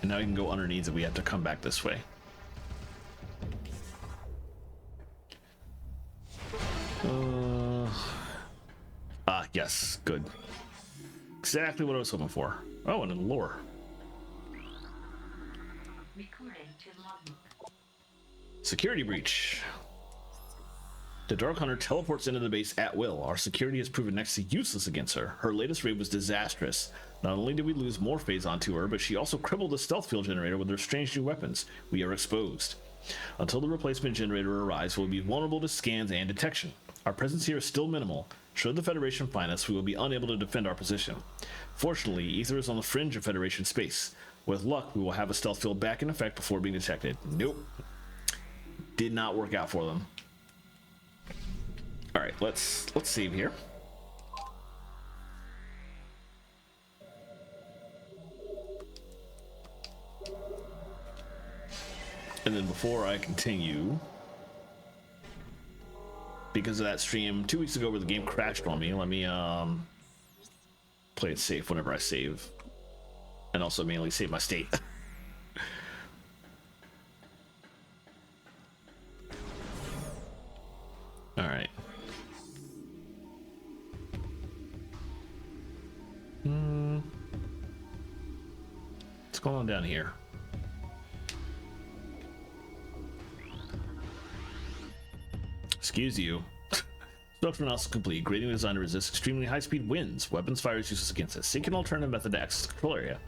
And now we can go underneath if we have to come back this way. Yes, good. Exactly what I was hoping for. Oh, and a lore. Security breach. The Dark Hunter teleports into the base at will. Our security has proven next to useless against her. Her latest raid was disastrous. Not only did we lose more phase onto her, but she also crippled the stealth field generator with her strange new weapons. We are exposed. Until the replacement generator arrives, we'll be vulnerable to scans and detection. Our presence here is still minimal. Should the Federation find us, we will be unable to defend our position. Fortunately, Ether is on the fringe of Federation space. With luck, we will have a stealth field back in effect before being detected. Nope. Did not work out for them. All right, let's save here. And then before I continue, because of that stream 2 weeks ago where the game crashed on me. Let me play it safe whenever I save, and also mainly save my state. All right. What's going on down here? Excuse you. Structural analysis complete. Grading design to resist extremely high-speed winds. Weapons fire is useless against it. Seek an alternative method to access the control area.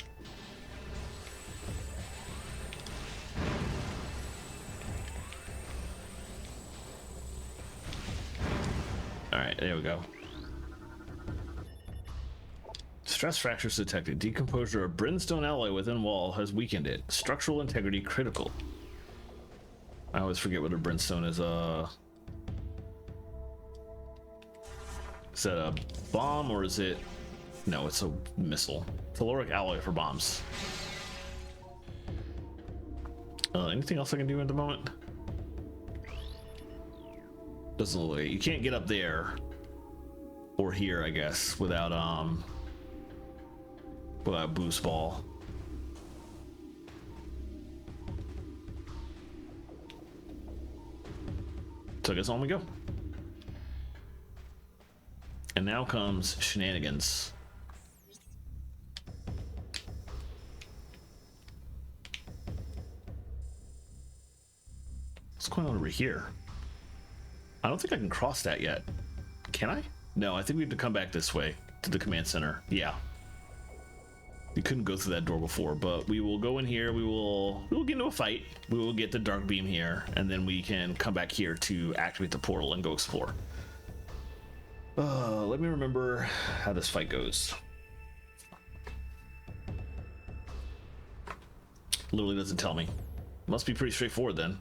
Alright, there we go. Stress fractures detected. Decomposure of brimstone alloy within wall has weakened it. Structural integrity critical. I always forget what a brimstone is. Is that a bomb or is it? No, it's a missile. Caloric alloy for bombs. Anything else I can do at the moment? Doesn't look like it. You can't get up there or here, I guess, without boost ball. So I guess on we go. And now comes shenanigans. What's going on over here? I don't think I can cross that yet. Can I? No, I think we have to come back this way to the command center. Yeah. We couldn't go through that door before, but we will go in here. We will get into a fight. We will get the dark beam here, and then we can come back here to activate the portal and go explore. Let me remember how this fight goes. Literally doesn't tell me. Must be pretty straightforward then.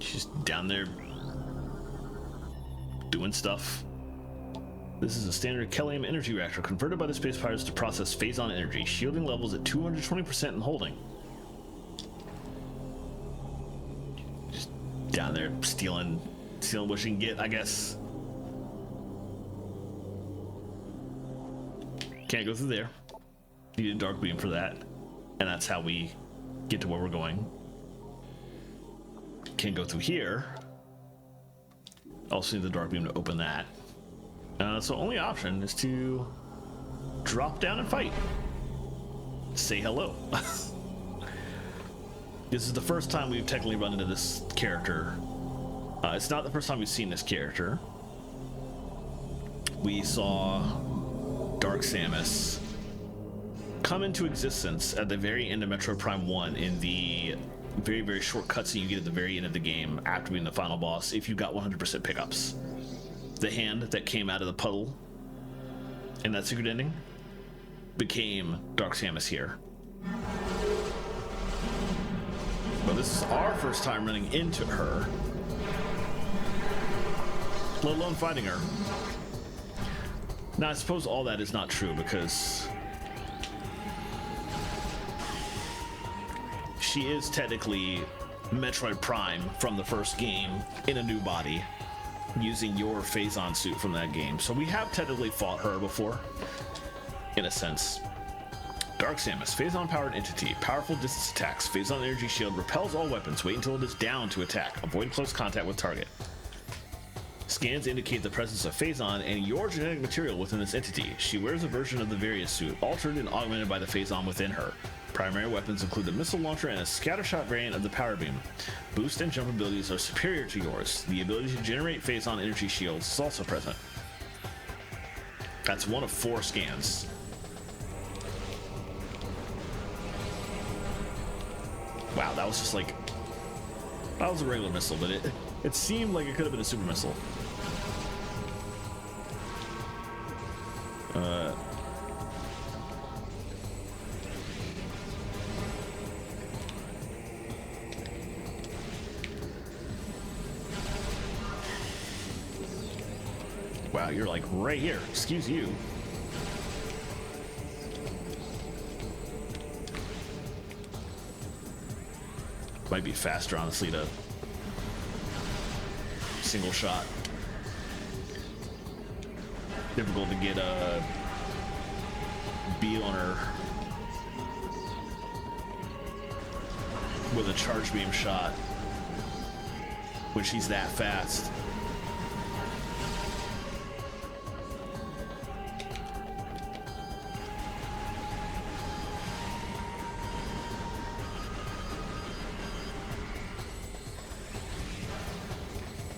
She's down there doing stuff. This is a standard Kellium energy reactor converted by the space pirates to process phazon energy. Shielding levels at 220% and holding. Just down there stealing what she can get, I guess. Can't go through there. Need a dark beam for that. And that's how we get to where we're going. Can't go through here. Also need the dark beam to open that. So only option is to drop down and fight. Say hello. This is the first time we've technically run into this character. It's not the first time we've seen this character. We saw Dark Samus come into existence at the very end of Metroid Prime 1 in the very, very short cutscene you get at the very end of the game after being the final boss if you got 100% pickups. The hand that came out of the puddle in that secret ending became Dark Samus here. But this is our first time running into her, let alone fighting her. Now, I suppose all that is not true because she is technically Metroid Prime from the first game in a new body, using your phazon suit from that game. So we have technically fought her before, in a sense. Dark Samus, phazon-powered entity, powerful distance attacks, phazon energy shield, repels all weapons, wait until it is down to attack, avoid close contact with target. Scans indicate the presence of phazon and your genetic material within this entity. She wears a version of the Various suit, altered and augmented by the phazon within her. Primary weapons include the missile launcher and a scattershot variant of the power beam. Boost and jump abilities are superior to yours. The ability to generate phazon energy shields is also present. That's one of 4 scans. Wow, that was just like... that was a regular missile, but it seemed like it could have been a super missile. Wow, you're like right here. Excuse you. Might be faster, honestly, to single shot. Difficult to get a beat on her with a charge beam shot when she's that fast.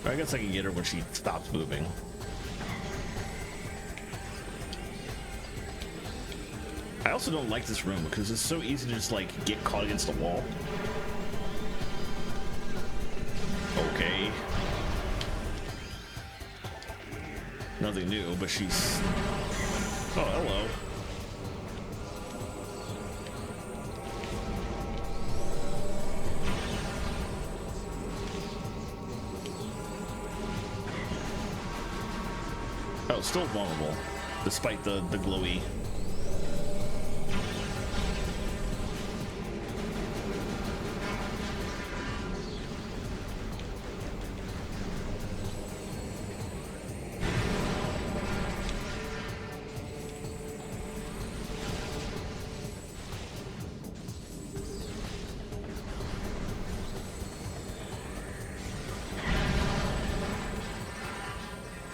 I guess I can get her when she stops moving. I also don't like this room because it's so easy to just like get caught against the wall. Okay. Nothing new, but she's... Oh, hello. Oh, still vulnerable, despite the glowy.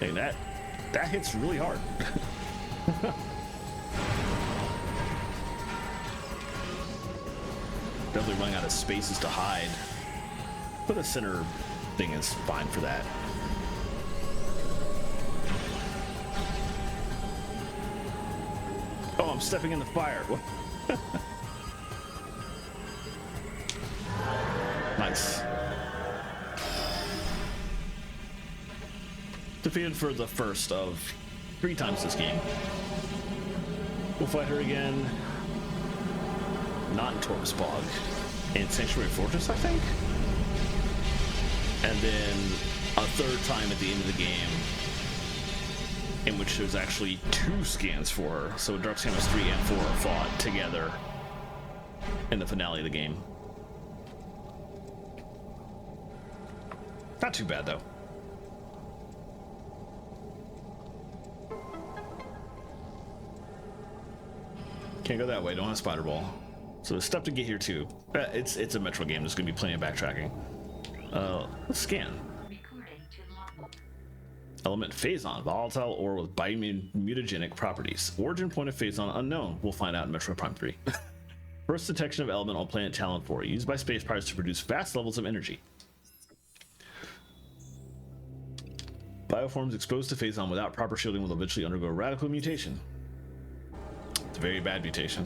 Hey, that hits really hard. Definitely running out of spaces to hide. But the center thing is fine for that. Oh, I'm stepping in the fire. Nice. Defeated for the first of 3 times this game. We'll fight her again. Not in Torp's Bog. In Sanctuary Fortress, I think? And then a 3rd time at the end of the game, in which there's actually 2 scans for her. So Dark Samus 3 and 4 are fought together in the finale of the game. Not too bad, though. Can't go that way, don't have Spider Ball. So there's stuff to get here too. It's a Metroid game, there's gonna be plenty of backtracking. Let's scan. Element Phazon, volatile ore with biomutagenic properties. Origin point of Phazon unknown. We'll find out in Metroid Prime 3. First detection of element on planet Talon 4, used by space pirates to produce vast levels of energy. Bioforms exposed to Phazon without proper shielding will eventually undergo radical mutation. It's a very bad mutation.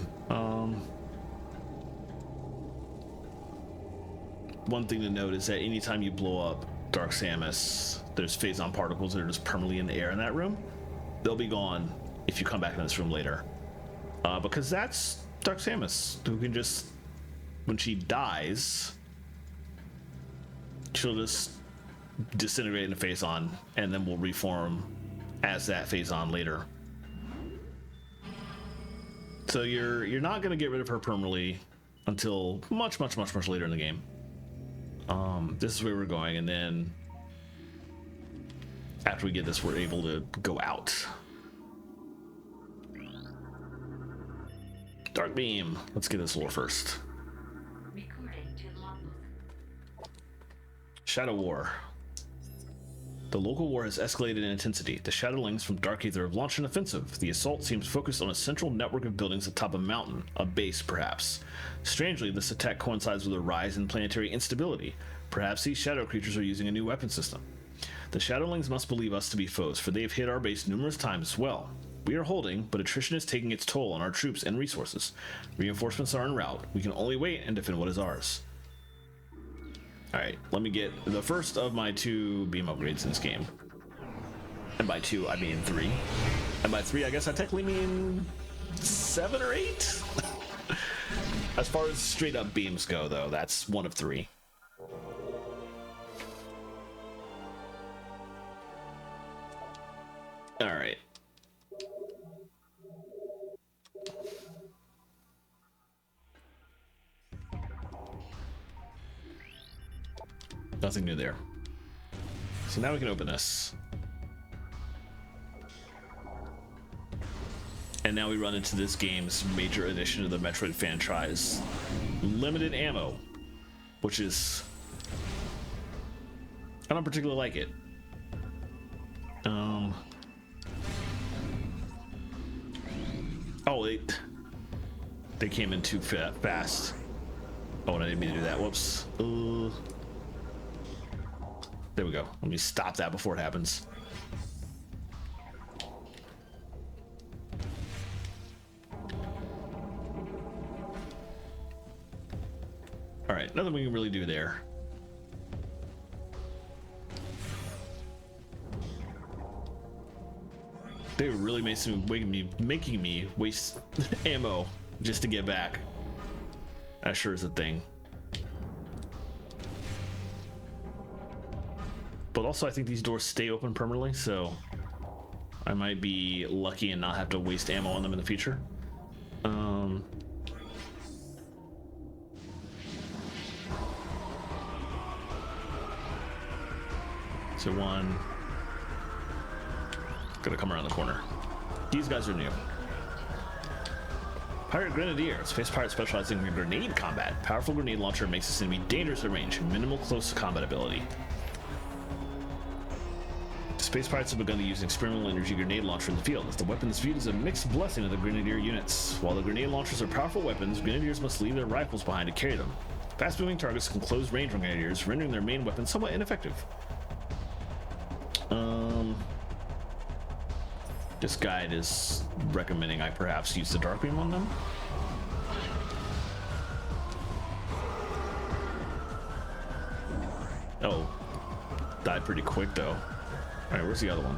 One thing to note is that anytime you blow up Dark Samus, there's Phazon particles that are just permanently in the air in that room. They'll be gone if you come back in this room later. Because that's Dark Samus, who can just, when she dies, she'll just disintegrate into Phazon, and then will reform as that Phazon later. So you're not going to get rid of her permanently until much later in the game. This is where we're going, and then after we get this, we're able to go out. Dark Beam. Let's get this lore first. Shadow War. The local war has escalated in intensity. The Shadowlings from Dark Aether have launched an offensive. The assault seems focused on a central network of buildings atop a mountain, a base perhaps. Strangely, this attack coincides with a rise in planetary instability. Perhaps these shadow creatures are using a new weapon system. The Shadowlings must believe us to be foes, for they have hit our base numerous times as well. We are holding, but attrition is taking its toll on our troops and resources. Reinforcements are en route. We can only wait and defend what is ours. Alright, let me get the first of my 2 beam upgrades in this game. And by 2, I mean 3. And by 3, I guess I technically mean 7 or 8? As far as straight up beams go, though, that's 1 of 3. Alright. Nothing new there. So now we can open this. And now we run into this game's major addition to the Metroid franchise. Limited ammo. Which is... I don't particularly like it. Oh, they came in too fast. Oh, and I didn't mean to do that. Whoops. There we go. Let me stop that before it happens. All right, nothing we can really do there. They were really making me waste ammo just to get back. That sure is a thing. But also, I think these doors stay open permanently, so I might be lucky and not have to waste ammo on them in the future. So one. Gonna come around the corner. These guys are new. Pirate Grenadier. Space pirate specializing in grenade combat. Powerful grenade launcher makes this enemy dangerous at range. Minimal close combat ability. Space pirates have begun to use experimental energy grenade launcher in the field, as the weapon is viewed as a mixed blessing of the Grenadier units. While the grenade launchers are powerful weapons, Grenadiers must leave their rifles behind to carry them. Fast-moving targets can close range on Grenadiers, rendering their main weapon somewhat ineffective. This guide is recommending I perhaps use the Dark Beam on them. Oh, died pretty quick though. All right, where's the other one?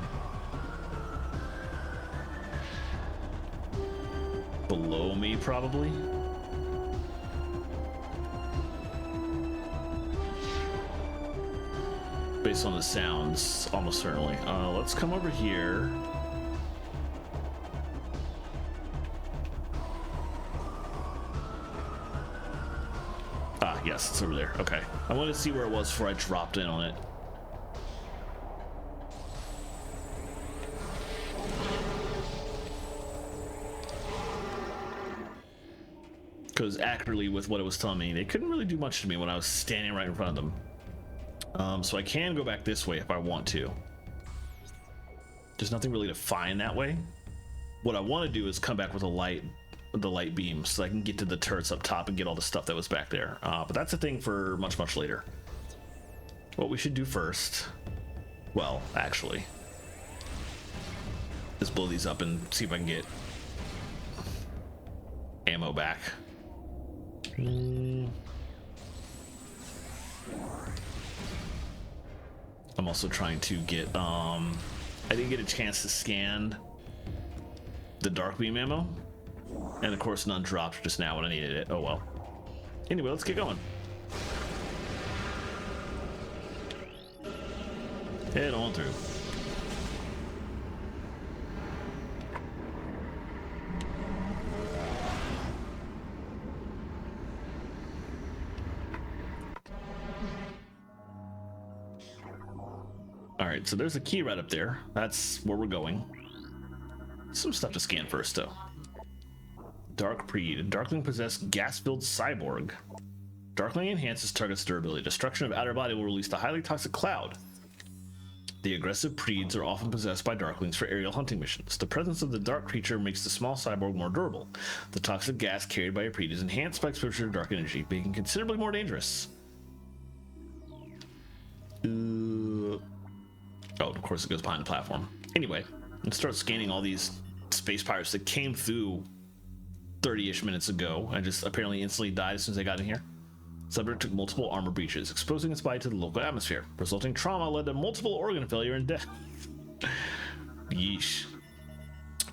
Below me, probably. Based on the sounds, almost certainly. Let's come over here. Ah, yes, it's over there. Okay. I wanted to see where it was before I dropped in on it. Because accurately with what it was telling me, they couldn't really do much to me when I was standing right in front of them. So I can go back this way if I want to. There's nothing really to find that way. What I want to do is come back with the light beam so I can get to the turrets up top and get all the stuff that was back there. But that's a thing for much, much later. What we should do first, well, actually, is blow these up and see if I can get ammo back. I'm also trying to get, I didn't get a chance to scan the Dark Beam ammo. And of course none dropped just now when I needed it. Oh well. Anyway, let's get going. Head on through. Alright, so there's a key right up there. That's where we're going. Some stuff to scan first, though. Dark Preed. Darkling possessed gas-filled cyborg. Darkling enhances target's durability. Destruction of outer body will release the highly toxic cloud. The aggressive Preeds are often possessed by Darklings for aerial hunting missions. The presence of the dark creature makes the small cyborg more durable. The toxic gas carried by a Preed is enhanced by exposure to dark energy, making it considerably more dangerous. Oh, of course it goes behind the platform. Anyway, let's start scanning all these space pirates that came through 30-ish minutes ago and just apparently instantly died as soon as they got in here. Subject took multiple armor breaches, exposing its body to the local atmosphere. Resulting trauma led to multiple organ failure and death. Yeesh.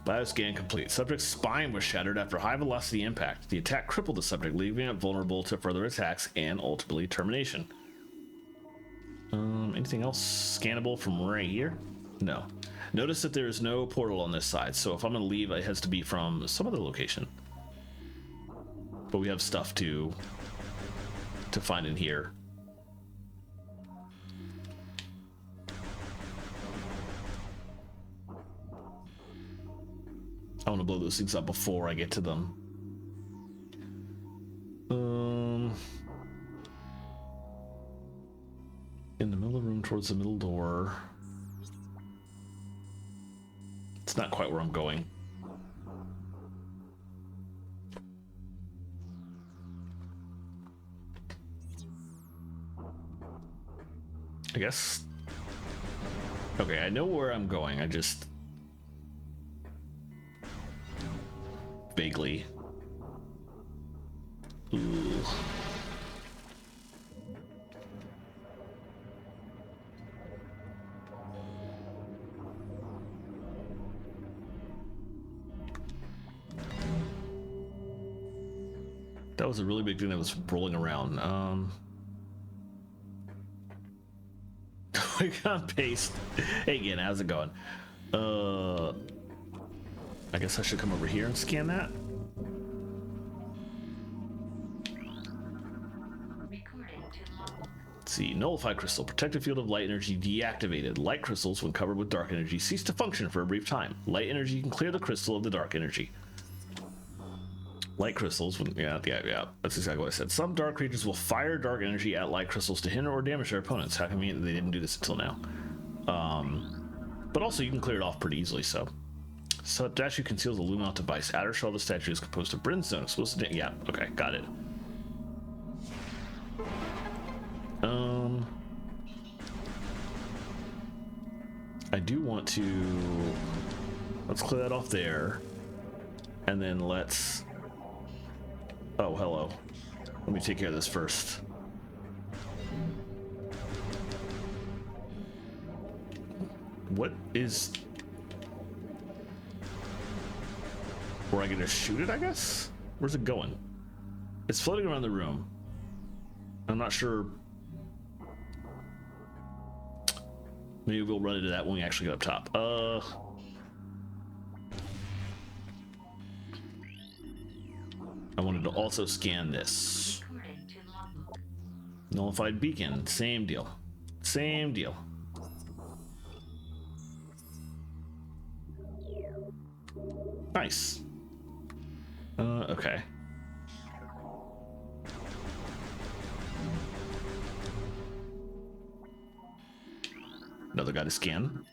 Bioscan complete. Subject's spine was shattered after high velocity impact. The attack crippled the subject, leaving it vulnerable to further attacks and ultimately termination. Anything else scannable from right here? No. Notice that there is no portal on this side, so if I'm gonna leave, it has to be from some other location. But we have stuff to find in here. I want to blow those things up before I get to them. In the middle of the room towards the middle door. It's not quite where I'm going. I guess. Okay, I know where I'm going. I just vaguely. Ooh. That was a really big thing that was rolling around. We got paste. Hey again, how's it going? I guess I should come over here and scan that. Let's see, nullify crystal. Protective field of light energy deactivated. Light crystals, when covered with dark energy, cease to function for a brief time. Light energy can clear the crystal of the dark energy. Light crystals, when, yeah, that's exactly what I said. Some dark creatures will fire dark energy at light crystals to hinder or damage their opponents. How convenient that they didn't do this until now. But also you can clear it off pretty easily, so. Statue conceals a luminous device. Outer shell of the statue is composed of brimstone. Explosive, yeah, okay, got it. I do want to, let's clear that off there. And then let's, oh, hello. Let me take care of this first. What is... Were I gonna shoot it, I guess? Where's it going? It's floating around the room. I'm not sure. Maybe we'll run into that when we actually get up top. I wanted to also scan this. Nullified beacon, same deal. Same deal. Nice. Okay. Another guy to scan.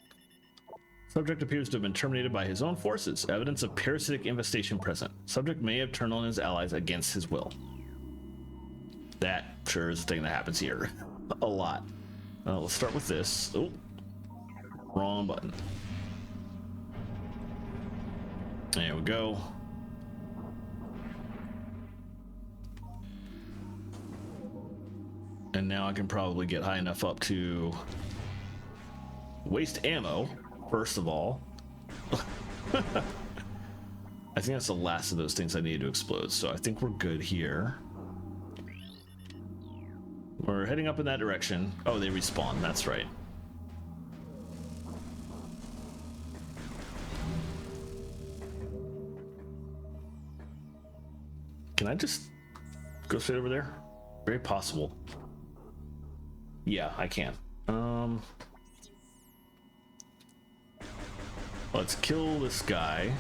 Subject appears to have been terminated by his own forces. Evidence of parasitic infestation present. Subject may have turned on his allies against his will. That sure is the thing that happens here. A lot. Let's start with this. Oh, wrong button. There we go. And now I can probably get high enough up to waste ammo, first of all. I think that's the last of those things I need to explode, so I think we're good here. We're heading up in that direction. Oh, they respawn, that's right. Can I just go straight over there? Very possible. Yeah, I can. Let's kill this guy.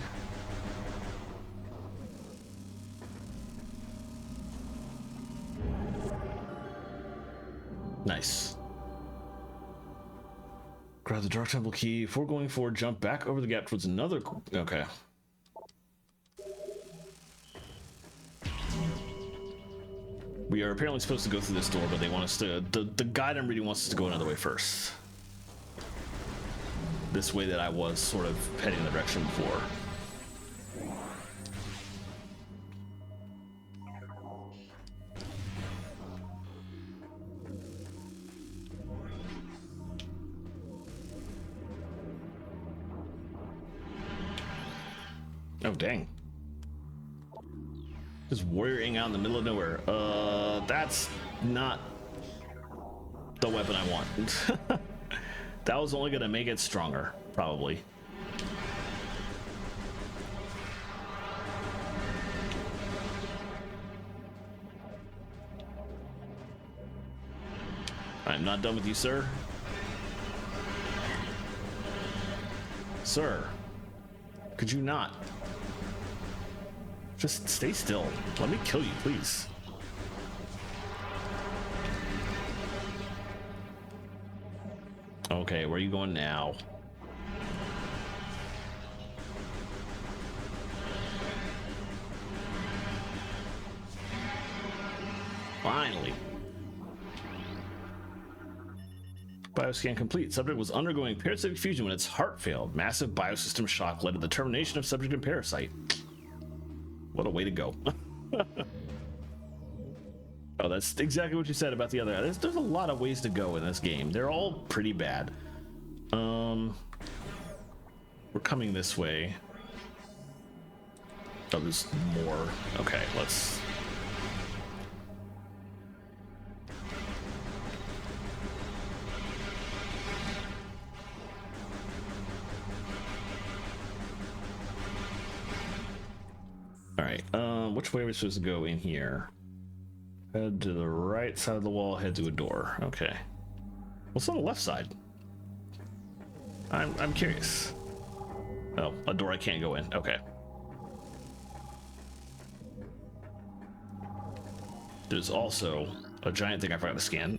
Nice. Grab the Dark Temple key. Before going forward, jump back over the gap towards another... Okay. We are apparently supposed to go through this door, but they want us to... The guide I'm reading wants us to go another way first. This way that I was sort of heading in the direction before. Oh, dang. Just warrioring out in the middle of nowhere. That's not the weapon I want. That was only gonna make it stronger, probably. I'm not done with you, sir. Sir, could you not? Just stay still. Let me kill you, please. Okay, where are you going now? Finally. Bioscan complete. Subject was undergoing parasitic fusion when its heart failed. Massive biosystem shock led to the termination of subject and parasite. What a way to go. Oh, that's exactly what you said about the other. There's a lot of ways to go in this game. They're all pretty bad. We're coming this way. Oh, there's more. Okay, let's... Alright, which way are we supposed to go in here? Head to the right side of the wall, head to a door. Okay. What's on the left side? I'm curious. Oh, a door I can't go in. Okay. There's also a giant thing I forgot to scan.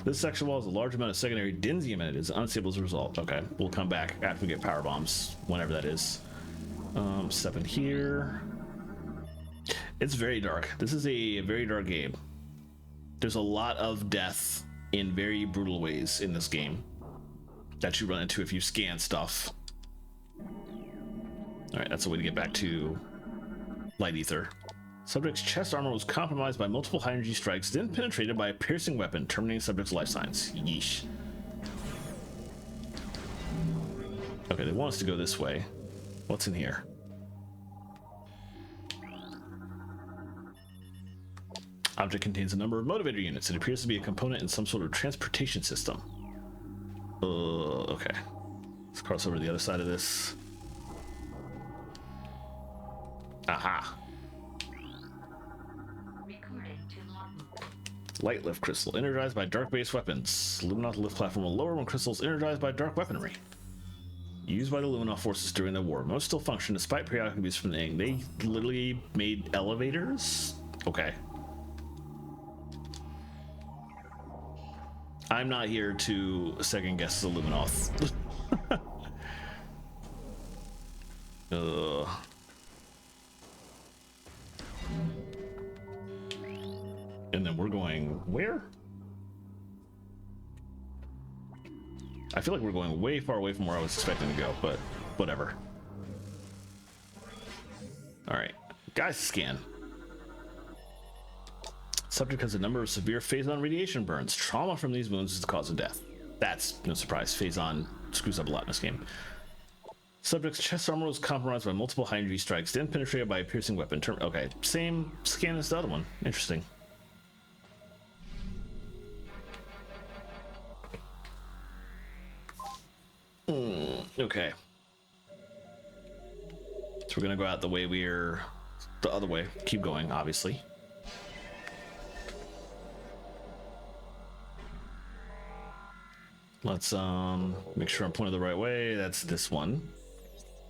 This section wall has a large amount of secondary Dinsium in it. It's unstable as a result. Okay, we'll come back after we get power bombs, whenever that is. Step in here. It's very dark. This is a very dark game. There's a lot of death in very brutal ways in this game that you run into if you scan stuff. Alright, that's a way to get back to light ether. Subject's chest armor was compromised by multiple high energy strikes, then penetrated by a piercing weapon, terminating subject's life signs. Yeesh. Okay, they want us to go this way. What's in here? Object contains a number of motivator units. It appears to be a component in some sort of transportation system. Okay. Let's cross over to the other side of this. Aha. Light lift crystal, energized by dark base weapons. Luminoth lift platform will lower when crystals energized by dark weaponry. Used by the Luminoth forces during the war. Most still function despite periodic abuse from the Ing. They literally made elevators? Okay. I'm not here to second guess the Luminoth. And then we're going where? I feel like we're going way far away from where I was expecting to go, but whatever. All right, guys, scan. Subject has a number of severe phazon radiation burns. Trauma from these wounds is the cause of death. That's no surprise. Phazon screws up a lot in this game. Subject's chest armor was compromised by multiple high energy strikes, then penetrated by a piercing weapon. Okay, same scan as the other one. Interesting. Okay. So we're gonna go out the way we're the other way. Keep going, obviously. Let's make sure I'm pointed the right way. That's this one.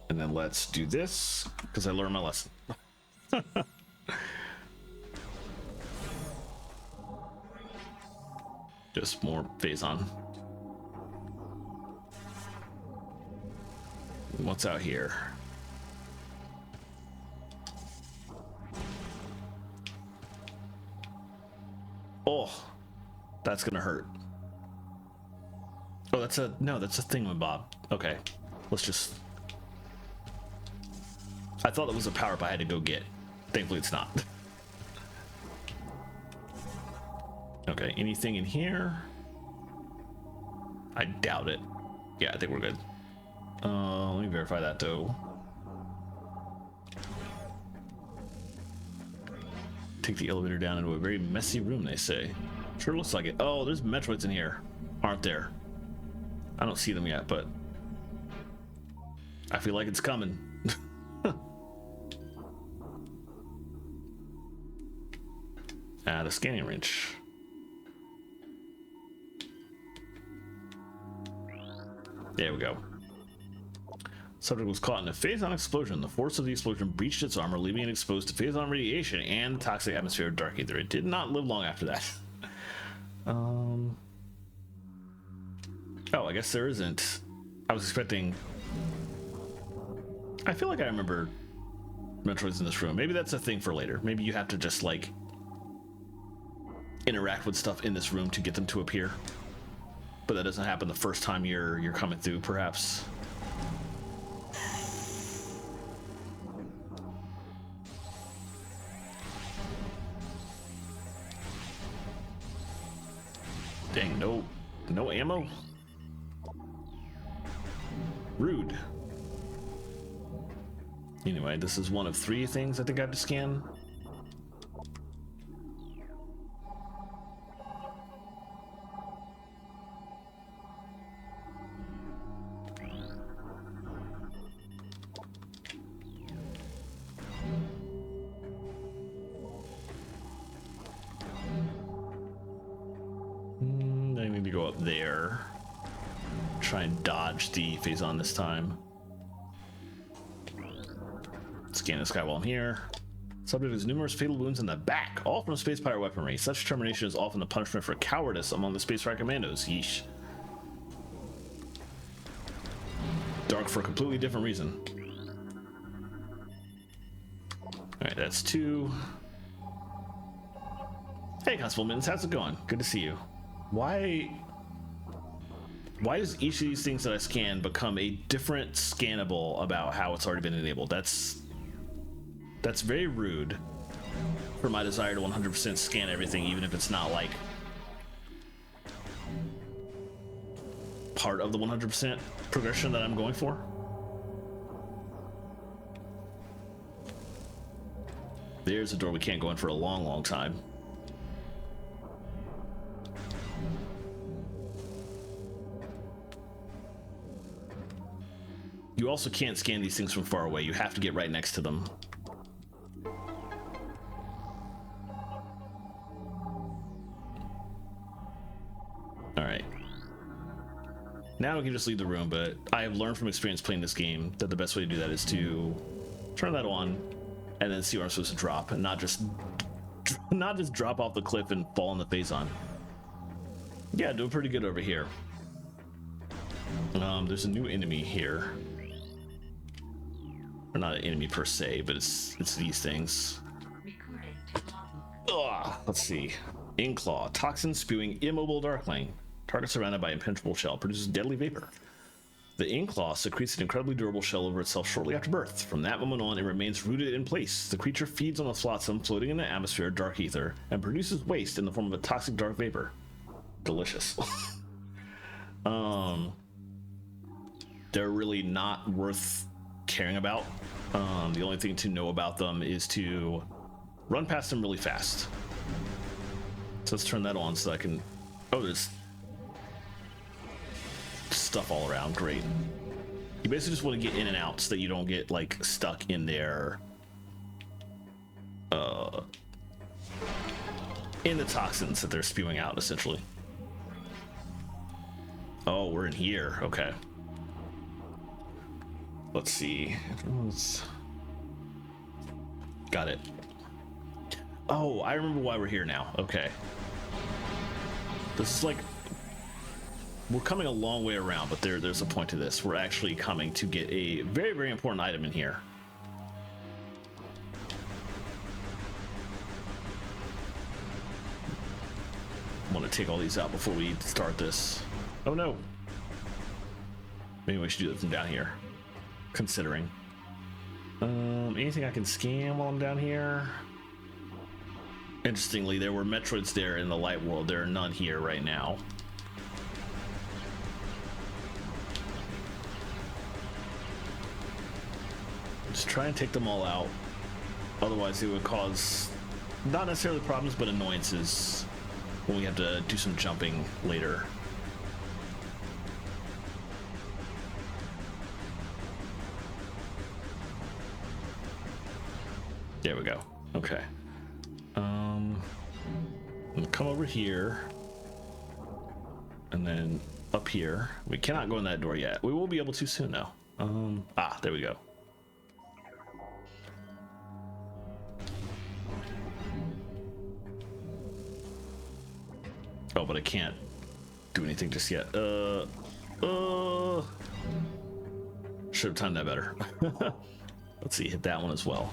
And then let's do this because I learned my lesson. Just more phazon. What's out here? Oh, that's gonna hurt. Oh, that's a thingamabob. Okay, let's just. I thought it was a power up I had to go get. Thankfully, it's not. Okay, anything in here? I doubt it. Yeah, I think we're good. Let me verify that though. Take the elevator down into a very messy room, they say. Sure looks like it. Oh, there's Metroids in here, aren't there? I don't see them yet, but I feel like it's coming. The scanning wrench. There we go. Subject was caught in a phazon explosion. The force of the explosion breached its armor, leaving it exposed to phazon radiation and the toxic atmosphere of Dark Aether. It did not live long after that. Oh, I guess there isn't. I was expecting... I feel like I remember Metroid's in this room. Maybe that's a thing for later. Maybe you have to just, like, interact with stuff in this room to get them to appear. But that doesn't happen the first time you're coming through, perhaps. Dang, no ammo? Rude. Anyway, this is one of 3 things I think I have to scan. I need to go up there. Try and dodge the phazon this time. Scan this guy while I'm here. Subject has numerous fatal wounds in the back, all from space pirate weaponry. Such termination is often the punishment for cowardice among the space pirate commandos. Yeesh. Dark for a completely different reason. Alright, that's 2. Hey, Constable Mittens, how's it going? Good to see you. Why does each of these things that I scan become a different scannable about how it's already been enabled? That's very rude for my desire to 100% scan everything, even if it's not like part of the 100% progression that I'm going for. There's a door we can't go in for a long, long time. You also can't scan these things from far away. You have to get right next to them. Alright. Now we can just leave the room, but I have learned from experience playing this game that the best way to do that is to turn that on and then see where I'm supposed to drop, and not just drop off the cliff and fall in the phazon. Yeah, doing pretty good over here. There's a new enemy here. Or not an enemy per se, but it's these things. Ugh, let's see. Inkclaw, toxin spewing immobile darkling. Target surrounded by impenetrable shell, produces deadly vapor. The Inkclaw secretes an incredibly durable shell over itself shortly after birth. From that moment on, it remains rooted in place. The creature feeds on the flotsam floating in the atmosphere of dark ether and produces waste in the form of a toxic dark vapor. Delicious. They're really not worth caring about. The only thing to know about them is to run past them really fast. So let's turn that on so I can... Oh, there's stuff all around. Great. You basically just want to get in and out so that you don't get, like, stuck in there. In the toxins that they're spewing out, essentially. Oh, we're in here. Okay. Let's see. Got it. Oh, I remember why we're here now. Okay. This is like... We're coming a long way around, but there's a point to this. We're actually coming to get a very, very important item in here. I want to take all these out before we start this. Oh no. Maybe we should do that from down here. Considering. Anything I can scan while I'm down here? Interestingly, there were Metroids there in the light world. There are none here right now. Just try and take them all out. Otherwise, it would cause not necessarily problems, but annoyances when we have to do some jumping later. There we go. Okay. Come over here. And then up here. We cannot go in that door yet. We will be able to soon though. there we go. Oh, but I can't do anything just yet. Should have timed that better. Let's see, hit that one as well.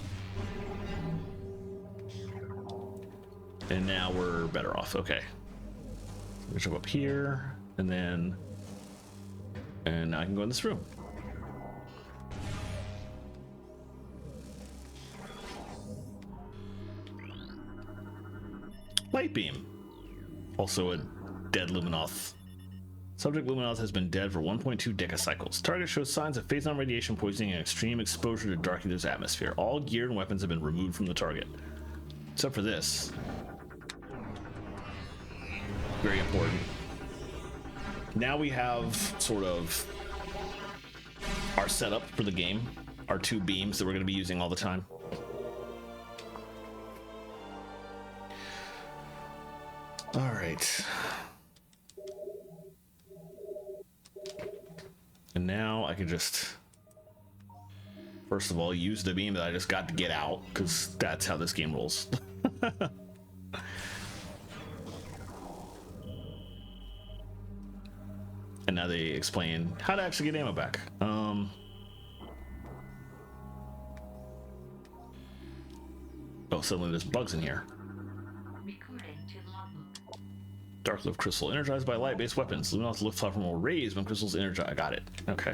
And now we're better off. Okay. I'm gonna jump up here, and now I can go in this room. Light beam. Also a dead Luminoth. Subject Luminoth has been dead for 1.2 decacycles. Target shows signs of phase-on radiation poisoning and extreme exposure to Dark Ether's atmosphere. All gear and weapons have been removed from the target. Except for this. Very important. Now we have sort of our setup for the game. Our 2 beams that we're going to be using all the time. All right. And now I can just, first of all, use the beam that I just got to get out, because that's how this game rolls. And now they explain how to actually get ammo back. Oh, suddenly there's bugs in here. Dark lift crystal energized by light-based weapons. Luminoth's lift platform will raise when crystals energize. I got it. Okay.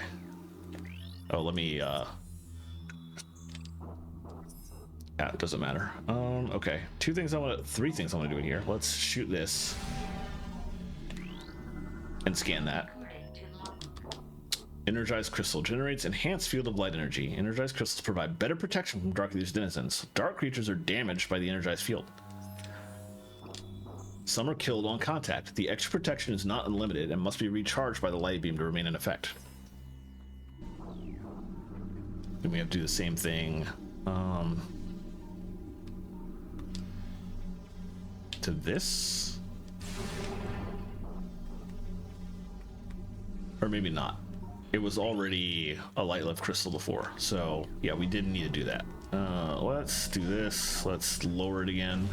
Oh, let me. Yeah, it doesn't matter. Okay. 3 things I want to do in here. Let's shoot this and scan that. Energized crystal generates enhanced field of light energy. Energized crystals provide better protection from Dark Ether's denizens. Dark creatures are damaged by the energized field. Some are killed on contact. The extra protection is not unlimited and must be recharged by the light beam to remain in effect. Then we have to do the same thing to this. Or maybe not. It was already a light lift crystal before, so yeah, we didn't need to do that. Let's do this. Let's lower it again.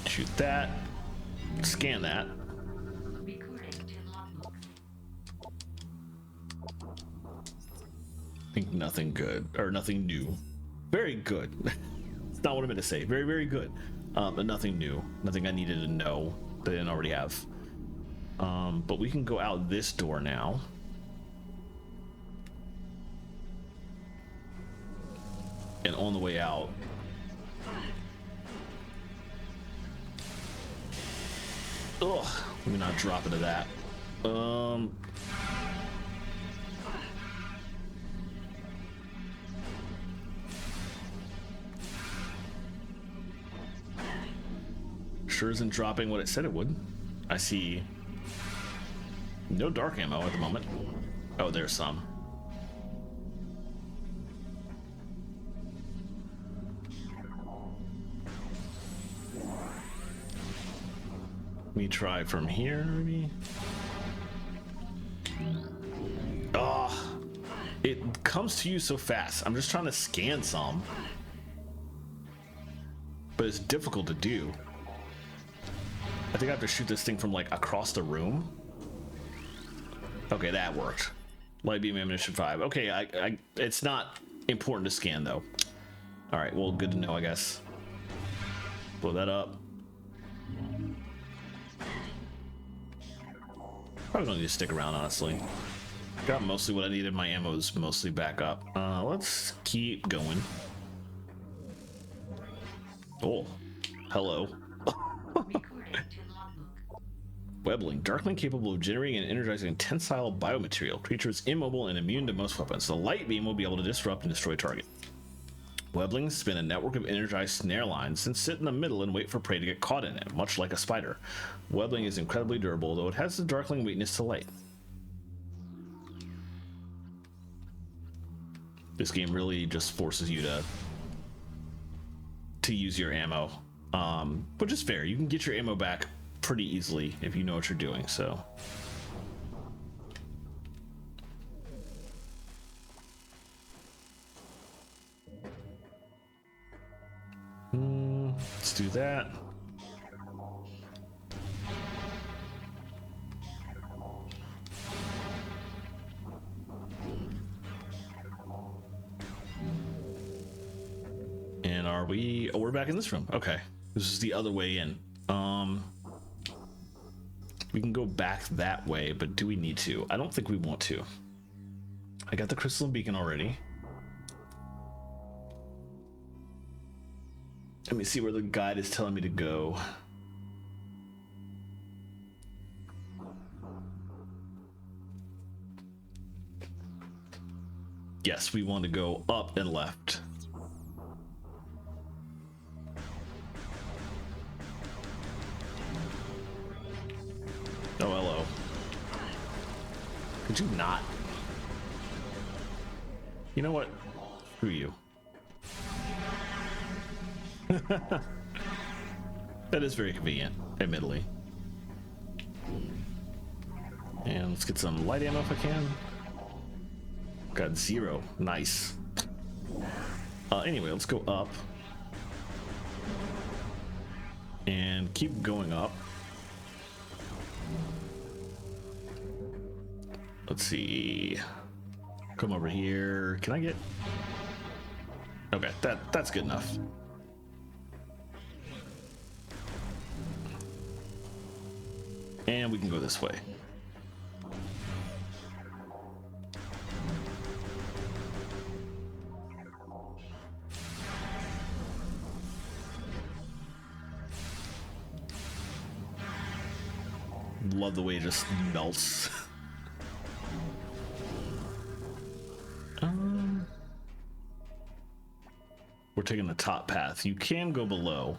Shoot that. Scan that. I think nothing good, or nothing new. Very good. It's not what I meant to say. Very, very good. But nothing new. Nothing I needed to know that I didn't already have. But we can go out this door now. And on the way out, ugh, let me not drop into that. Sure isn't dropping what it said it would. I see no dark ammo at the moment. Oh, there's some. Let me try from here, maybe. Oh, it comes to you so fast. I'm just trying to scan some, but it's difficult to do. I think I have to shoot this thing from like across the room. Okay, that worked. Light beam ammunition 5. Okay, it's not important to scan though. All right, well, good to know, I guess. Blow that up. Probably don't need to stick around, honestly. Got mostly what I needed. My ammo's mostly back up. Let's keep going. Oh, hello. Webbling, darkling capable of generating and energizing tensile biomaterial. Creature is immobile and immune to most weapons. The light beam will be able to disrupt and destroy target. Weblings spin a network of energized snare lines and sit in the middle and wait for prey to get caught in it, much like a spider. Webbling is incredibly durable, though it has the darkling weakness to light. This game really just forces you to use your ammo, which is fair. You can get your ammo back pretty easily if you know what you're doing, so. Let's do that. And are we... Oh, we're back in this room. Okay. This is the other way in. We can go back that way, but do we need to? I don't think we want to. I got the crystalline beacon already. Let me see where the guide is telling me to go. Yes, we want to go up and left. Oh, hello. Could you not? You know what? Screw you. That is very convenient, admittedly. And let's get some light ammo if I can. Got 0. Nice. Anyway, let's go up. And keep going up. Let's see. Come over here. Can I get... Okay, that's good enough. And we can go this way. Love the way it just melts. We're taking the top path. You can go below.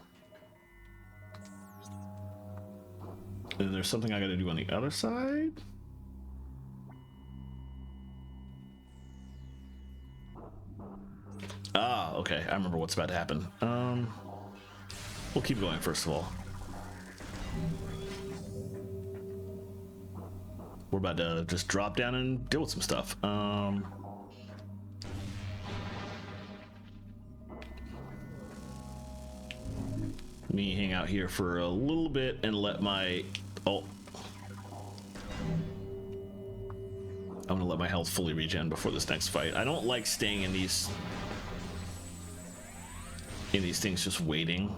And there's something I gotta do on the other side? Ah, okay. I remember what's about to happen. We'll keep going first of all. We're about to just drop down and deal with some stuff. Me hang out here for a little bit and let my... Oh. I'm gonna let my health fully regen before this next fight. I don't like staying in these things just waiting.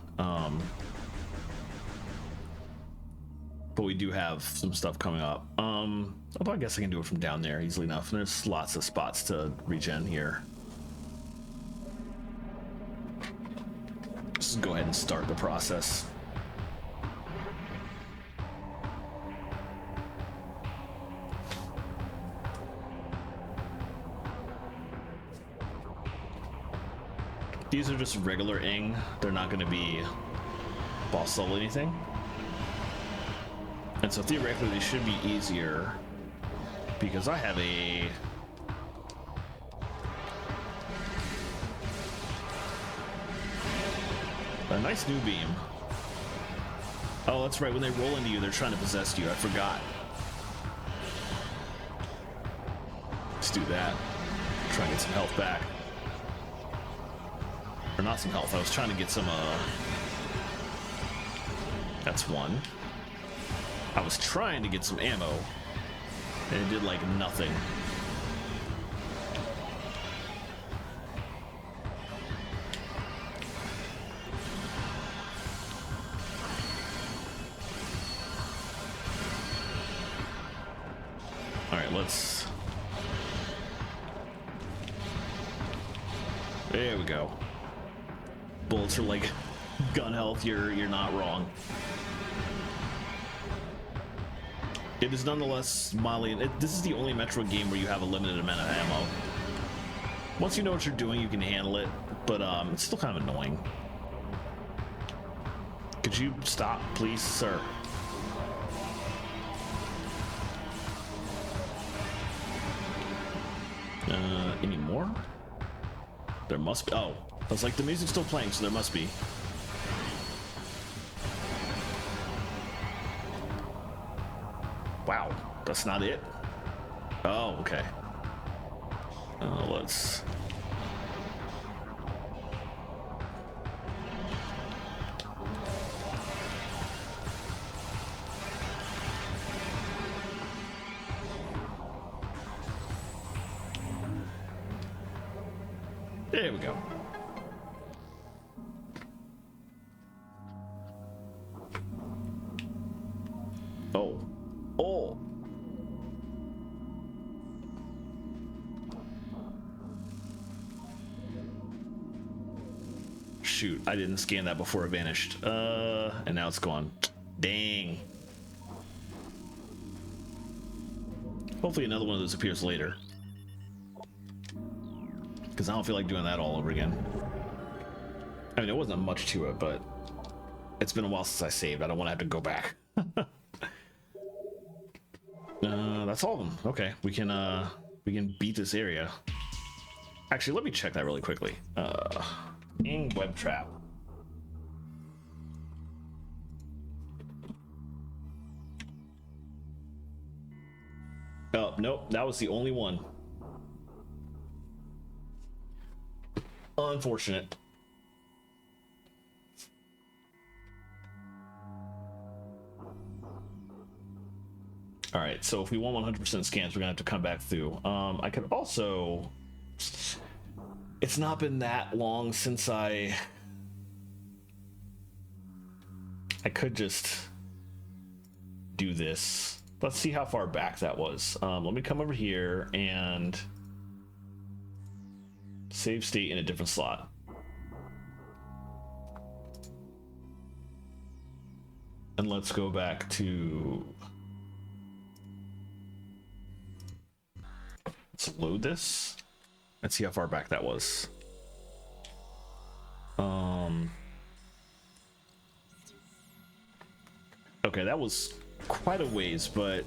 But we do have some stuff coming up. Although I guess I can do it from down there easily enough. And there's lots of spots to regen here. Just go ahead and start the process. These are just regular ing. They're not going to be boss level anything. And so theoretically they should be easier because I have a nice new beam. Oh, that's right. When they roll into you, they're trying to possess you. I forgot. Let's do that. Try and get some health back. Or not some health. I was trying to get some, That's one. I was trying to get some ammo, and it did, like, nothing. Let's... There we go. Bullets are like gun health. You're not wrong. It is nonetheless mildly... This is the only Metroid game where you have a limited amount of ammo. Once you know what you're doing, you can handle it, but it's still kind of annoying. Could you stop, please, sir? Any more? There must be. Oh, I was like, the music's still playing, so there must be. Wow, that's not it? Oh, okay. Let's... There we go. Oh. Oh! Shoot, I didn't scan that before it vanished. And now it's gone. Dang. Hopefully another one of those appears later. Because I don't feel like doing that all over again. I mean, there wasn't much to it, but it's been a while since I saved. I don't want to have to go back. That's all of them. Okay, we can beat this area. Actually, let me check that really quickly. Web trap. Oh, nope, that was the only one. Unfortunate. All right, so if we want 100% scans, we're gonna have to come back through. I could also... It's not been that long since I could just do this. Let's see how far back that was. Let me come over here and save state in a different slot. And let's go back to... Let's load this. Let's see how far back that was. Okay, that was quite a ways, but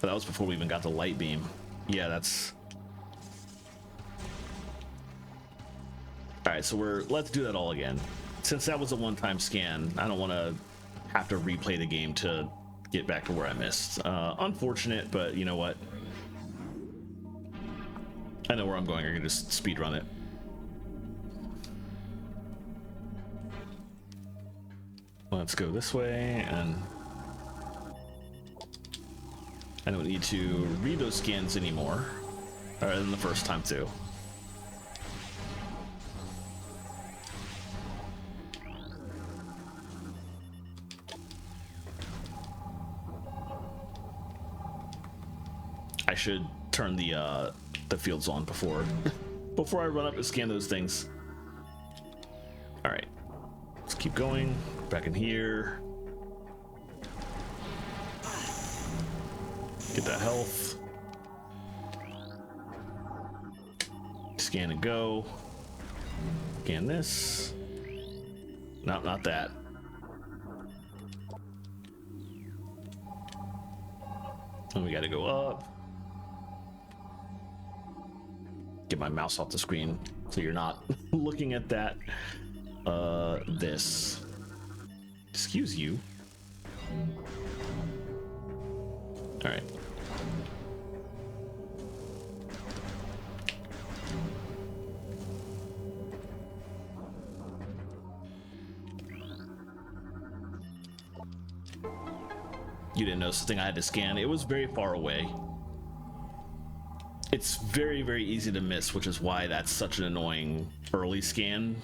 that was before we even got the light beam. Yeah, that's... All right, so let's do that all again. Since that was a one-time scan, I don't want to have to replay the game to get back to where I missed. Unfortunate, but you know what? I know where I'm going. I can just speed run it. Let's go this way, and I don't need to read those scans anymore, other than the first time too. I should turn the fields on before I run up and scan those things. All right, let's keep going. Back in here. Get that health. Scan and go. Scan this. No, not that. And we gotta go up. Get my mouse off the screen so you're not looking at that. This. Excuse you. All right. You didn't notice the thing I had to scan. It was very far away. It's very, very easy to miss, which is why that's such an annoying early scan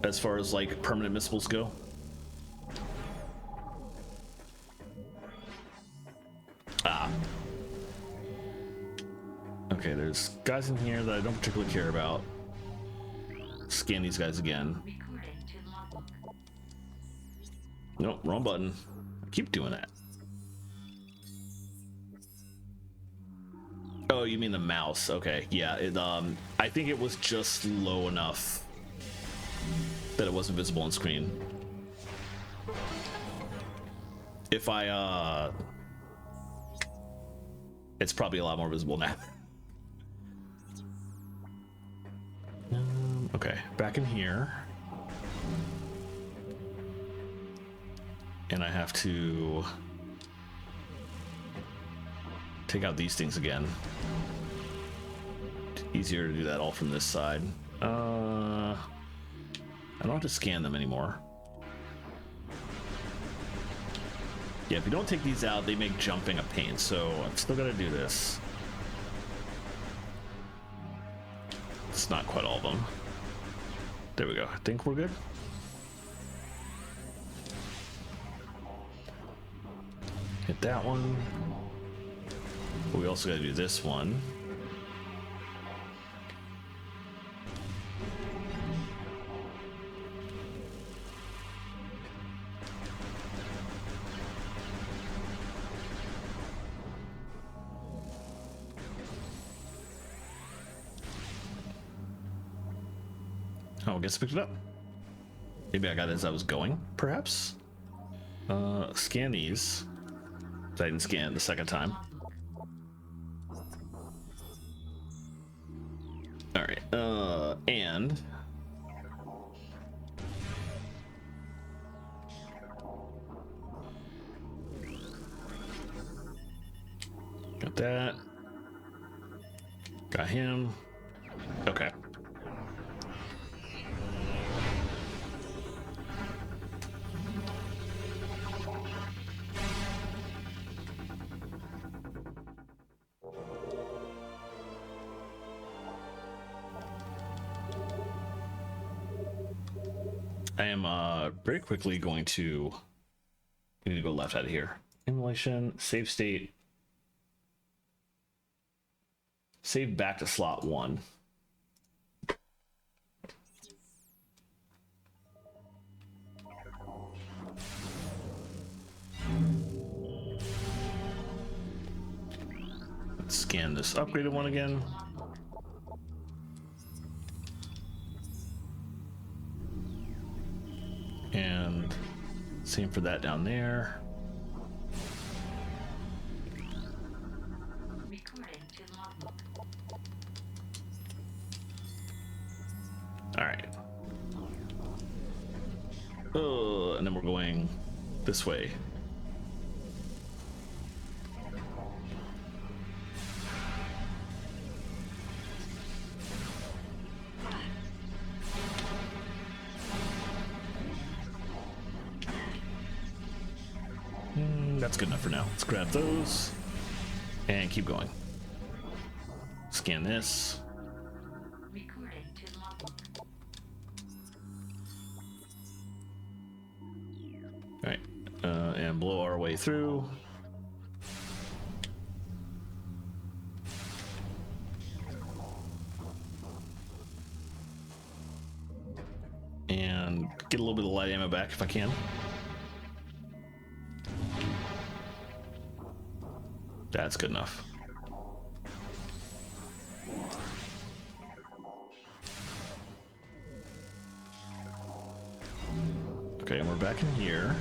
as far as like permanent missables go. Ah. Okay, there's guys in here that I don't particularly care about. Scan these guys again. Nope, wrong button. I keep doing that. Oh, you mean the mouse? Okay, yeah. I think it was just low enough that it wasn't visible on screen. If I it's probably a lot more visible now. Okay, back in here. And I have to take out these things again. Easier to do that all from this side. I don't have to scan them anymore. Yeah, if you don't take these out, they make jumping a pain, so I'm still gonna do this. It's not quite all of them. There we go. I think we're good. Hit that one. But we also gotta do this one. Oh, I guess I picked it up. Maybe I got it as I was going, perhaps? Scan these. I didn't scan it the second time. Alright, and... got that. Got him. Okay. I am very quickly going to need to go left out of here. Emulation, save state, save back to slot 1. Let's scan this upgraded one again. And same for that down there. All right. Oh, and then we're going this way. That's good enough for now. Let's grab those and keep going. Scan this. All right, and blow our way through. And get a little bit of light ammo back if I can. That's good enough. Okay, and we're back in here.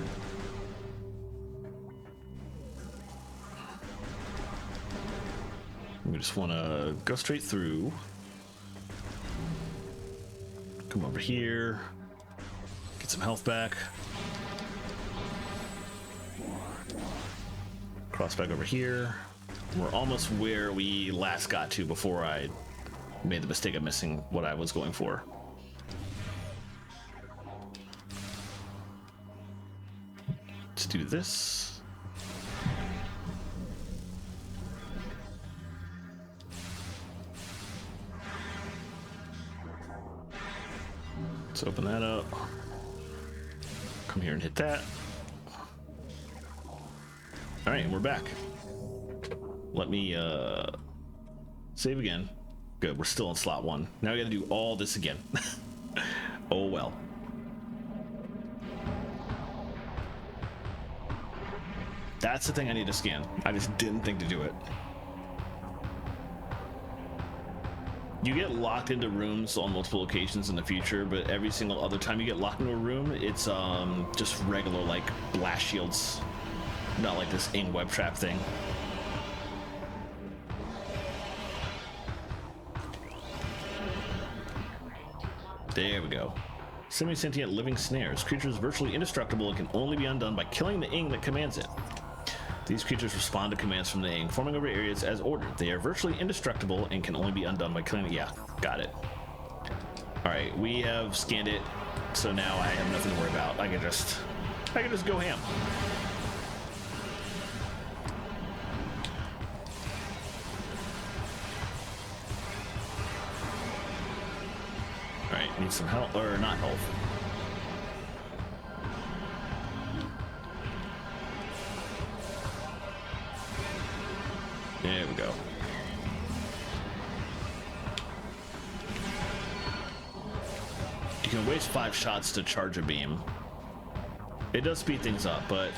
We just want to go straight through. Come over here. Get some health back. Cross back over here. We're almost where we last got to before I made the mistake of missing what I was going for. Let's do this. Let's open that up. Come here and hit that. All right, we're back. Let me save again. Good, we're still in slot 1. Now we gotta do all this again. Oh well. That's the thing I need to scan. I just didn't think to do it. You get locked into rooms on multiple occasions in the future, but every single other time you get locked into a room, it's just regular like blast shields. Not like this ing web trap thing. There we go. Semi-sentient living snares. Creatures virtually indestructible and can only be undone by killing the ing that commands it. These creatures respond to commands from the ing, forming over areas as ordered. They are virtually indestructible and can only be undone by killing it. Yeah, got it. Alright, we have scanned it, so now I have nothing to worry about. I can just go ham. Alright, need some health, or not health. There we go. You can waste 5 shots to charge a beam. It does speed things up, but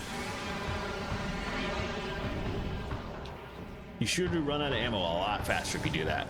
you sure do run out of ammo a lot faster if you do that.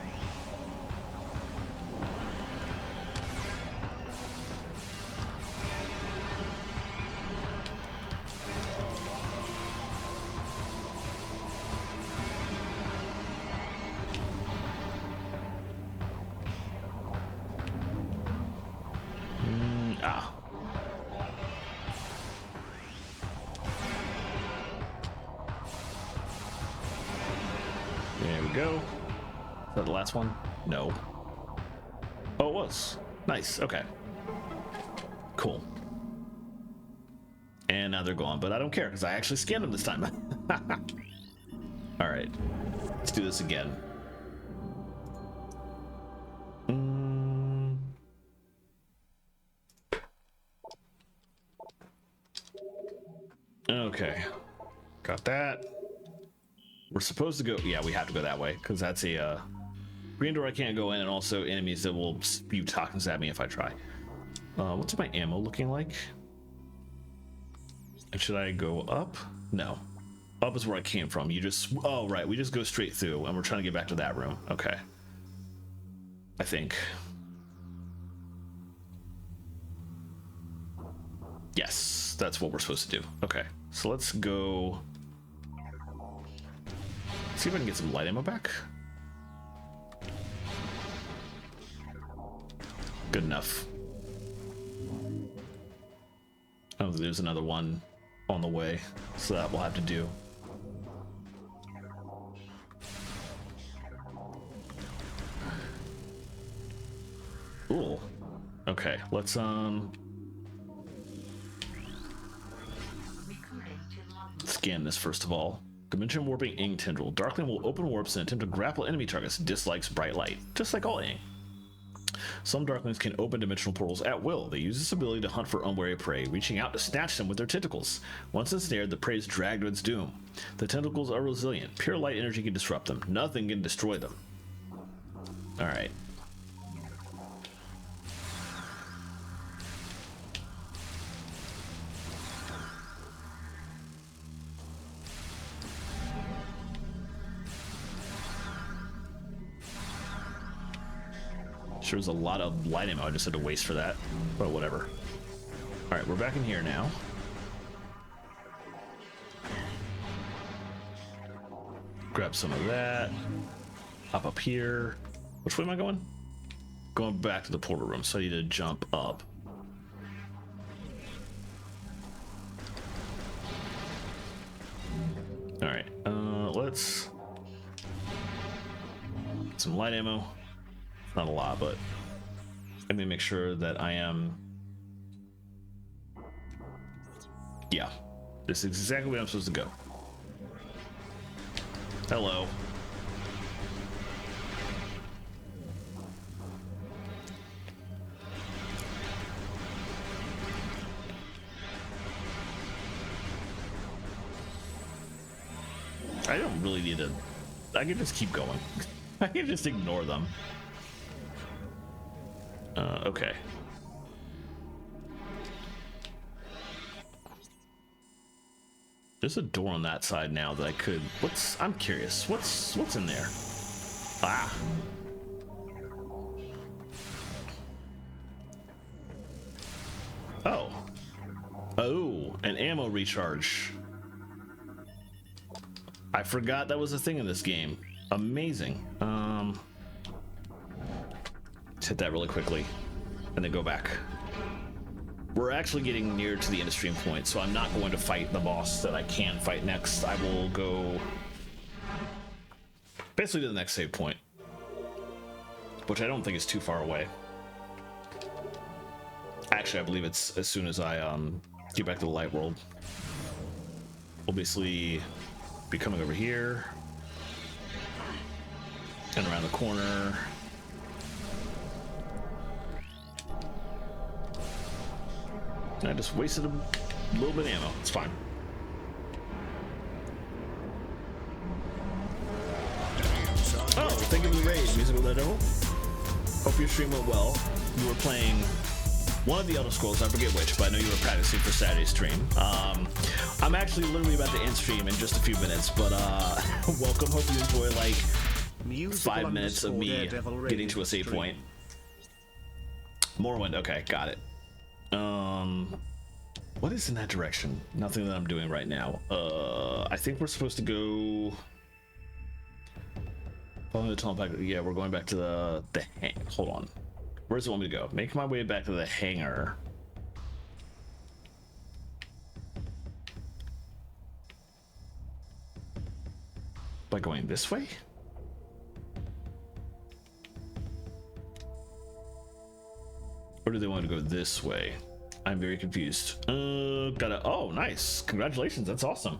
There we go. Is that the last one? No. Oh, it was. Nice. Okay. Cool. And now they're gone, but I don't care because I actually scanned them this time. All right. Let's do this again. Okay. Got that. We're supposed to go, yeah, we have to go that way because that's a green door I can't go in, and also enemies that will spew toxins at me if I try. What's my ammo looking like? And should I go up? No. Up is where I came from. You just, oh right, we just go straight through and we're trying to get back to that room. Okay. I think. Yes, that's what we're supposed to do. Okay, so let's go. See if I can get some light ammo back. Good enough. Oh, there's another one on the way, so that we'll have to do. Cool. Okay, let's scan this first of all. Dimension warping ing tendril. Darkling will open warps and attempt to grapple enemy targets. Dislikes bright light, just like all ing. Some darklings can open dimensional portals at will. They use this ability to hunt for unwary prey, reaching out to snatch them with their tentacles. Once ensnared, the prey is dragged to its doom. The tentacles are resilient. Pure light energy can disrupt them. Nothing can destroy them. Alright. Sure, there's a lot of light ammo I just had to waste for that, but whatever. All right, we're back in here now. Grab some of that. Hop up here. Which way am I going? Going back to the portal room, so I need to jump up. All right, let's get some light ammo. Not a lot, but let me make sure that I am. Yeah, this is exactly where I'm supposed to go. Hello. I don't really need to. I can just keep going. I can just ignore them. Okay. There's a door on that side now that I could. I'm curious. What's in there? Ah. Oh. Oh, an ammo recharge. I forgot that was a thing in this game. Amazing. Let's hit that really quickly and then go back. we're actually getting near to the end of stream point, so I'm not going to fight the boss that I can fight next. I will go basically to the next save point, which I don't think is too far away. Actually, I believe it's as soon as I get back to the light world. We'll basically be coming over here and around the corner. I just wasted a little bit of ammo. It's fine. Oh, thank you for the raid, Musical Devil. Hope your stream went well. You were playing one of the Elder Scrolls, I forget which, but I know you were practicing for Saturday's stream. I'm actually literally about to end stream in just a few minutes, but welcome. Hope you enjoy like 5 minutes of me getting to a save point. Morrowind, okay, got it. What is in that direction? Nothing that I'm doing right now. I think we're supposed to go following the tunnel back. Yeah, we're going back to the hold on. Where's it want me to go? Make my way back to the hangar. By going this way? Or do they want to go this way? I'm very confused. Oh, nice. Congratulations. That's awesome.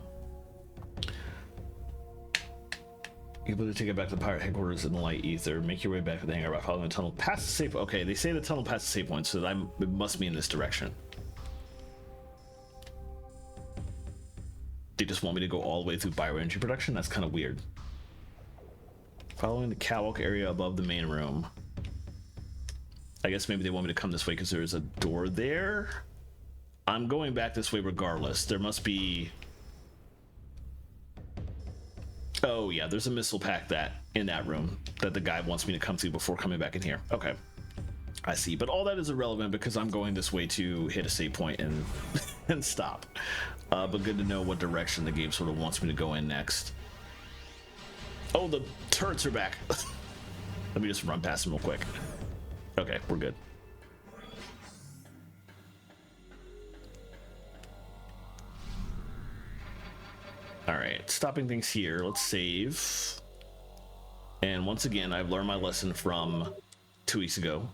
You're able to take it back to the pirate headquarters in the light ether. Make your way back to the hangar by following the tunnel past the save. Okay, they say the tunnel past the save point, so that it must be in this direction. They just want me to go all the way through bioenergy production? That's kind of weird. Following the catwalk area above the main room. I guess maybe they want me to come this way because there's a door there. I'm going back this way regardless. There must be... Oh yeah, there's a missile pack that in that room that the guy wants me to come through before coming back in here. Okay, I see. But all that is irrelevant because I'm going this way to hit a save point and and stop. But good to know what direction the game sort of wants me to go in next. Oh, the turrets are back. Let me just run past them real quick. Okay, we're good. All right, stopping things here. Let's save. And once again, I've learned my lesson from 2 weeks ago.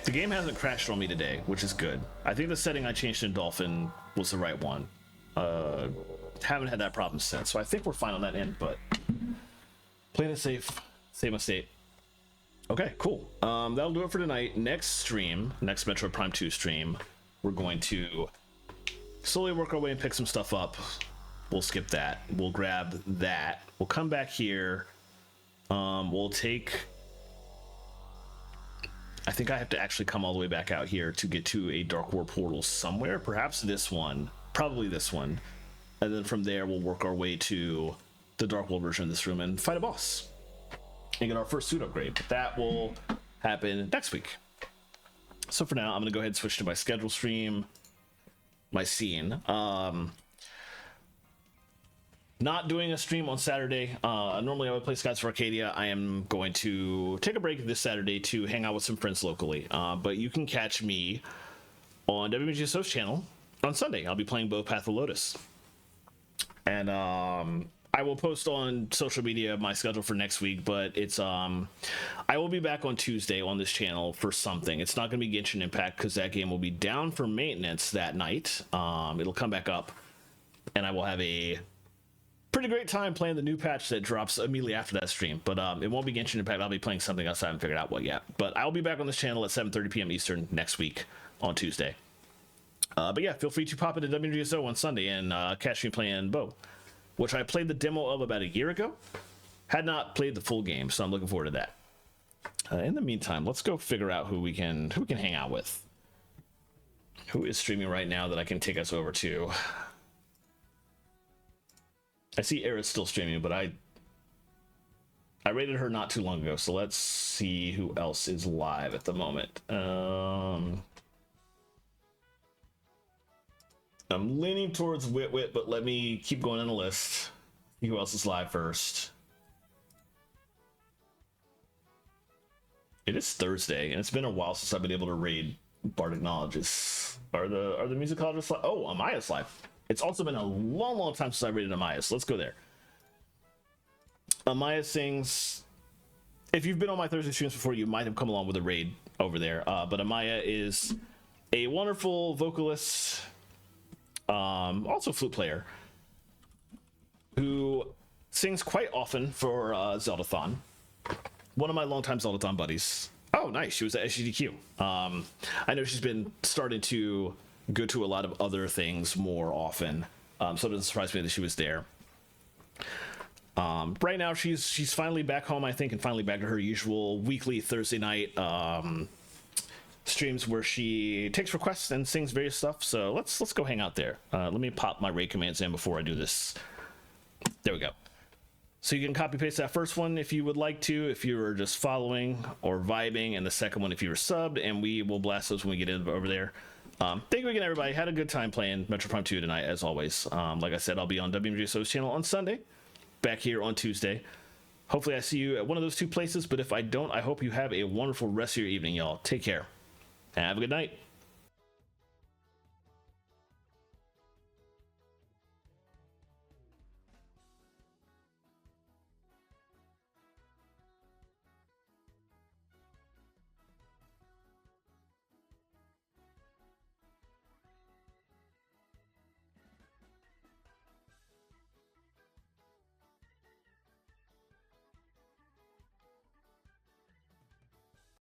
The game hasn't crashed on me today, which is good. I think the setting I changed in Dolphin was the right one. Haven't had that problem since, so I think we're fine on that end, but playing it safe, save my state. Okay, cool. That'll do it for tonight. Next stream, next Metroid Prime 2 stream, we're going to slowly work our way and pick some stuff up. We'll skip that. We'll grab that. We'll come back here. We'll take... I think I have to actually come all the way back out here to get to a Dark War portal somewhere. Perhaps this one. Probably this one. And then from there, we'll work our way to the Dark World version of this room and fight a boss. And get our first suit upgrade. But that will happen next week. So for now, I'm going to go ahead and switch to my schedule stream. My scene. Not doing a stream on Saturday. Normally I would play Skies for Arcadia. I am going to take a break this Saturday to hang out with some friends locally. But you can catch me on WMGSO's channel on Sunday. I'll be playing both Path of Lotus. And I will post on social media my schedule for next week, but it's I will be back on Tuesday on this channel for something. It's not going to be Genshin Impact because that game will be down for maintenance that night. It'll come back up, and I will have a pretty great time playing the new patch that drops immediately after that stream. But it won't be Genshin Impact. I'll be playing something else. I haven't figured out what yet. But I'll be back on this channel at 7:30 p.m. Eastern next week on Tuesday. But yeah, feel free to pop into WGSO on Sunday and catch me playing Bow, which I played the demo of about a year ago. Had not played the full game, so I'm looking forward to that. In the meantime, let's go figure out who we can hang out with. Who is streaming right now that I can take us over to? I see Era's still streaming, but I rated her not too long ago, so let's see who else is live at the moment. I'm leaning towards Wit, but let me keep going on the list. See who else is live first. It is Thursday, and it's been a while since I've been able to raid Bardic Knowledge is are the musicologists live? Oh, Amaya's live. It's also been a long time since I rated Amaya, so let's go there. Amaya sings. If you've been on my Thursday streams before, you might have come along with a raid over there. But Amaya is a wonderful vocalist, also flute player, who sings quite often for Zeldathon. One of my longtime Zeldathon buddies. Oh, nice. She was at SGDQ. I know she's been starting to go to a lot of other things more often, so it doesn't surprise me that she was there. Right now, she's finally back home, I think, and finally back to her usual weekly Thursday night streams where she takes requests and sings various stuff. So let's go hang out there. Let me pop my raid commands in before I do this. There we go. So you can copy paste that first one if you would like to, if you were just following or vibing, and the second one if you were subbed, and we will blast those when we get in over there. Thank you again, everybody. Had a good time playing Metroid Prime 2 tonight, as always. Like I said, I'll be on WMGSO's channel on Sunday, back here on Tuesday. Hopefully I see you at one of those two places, but if I don't, I hope you have a wonderful rest of your evening, y'all. Take care. Have a good night.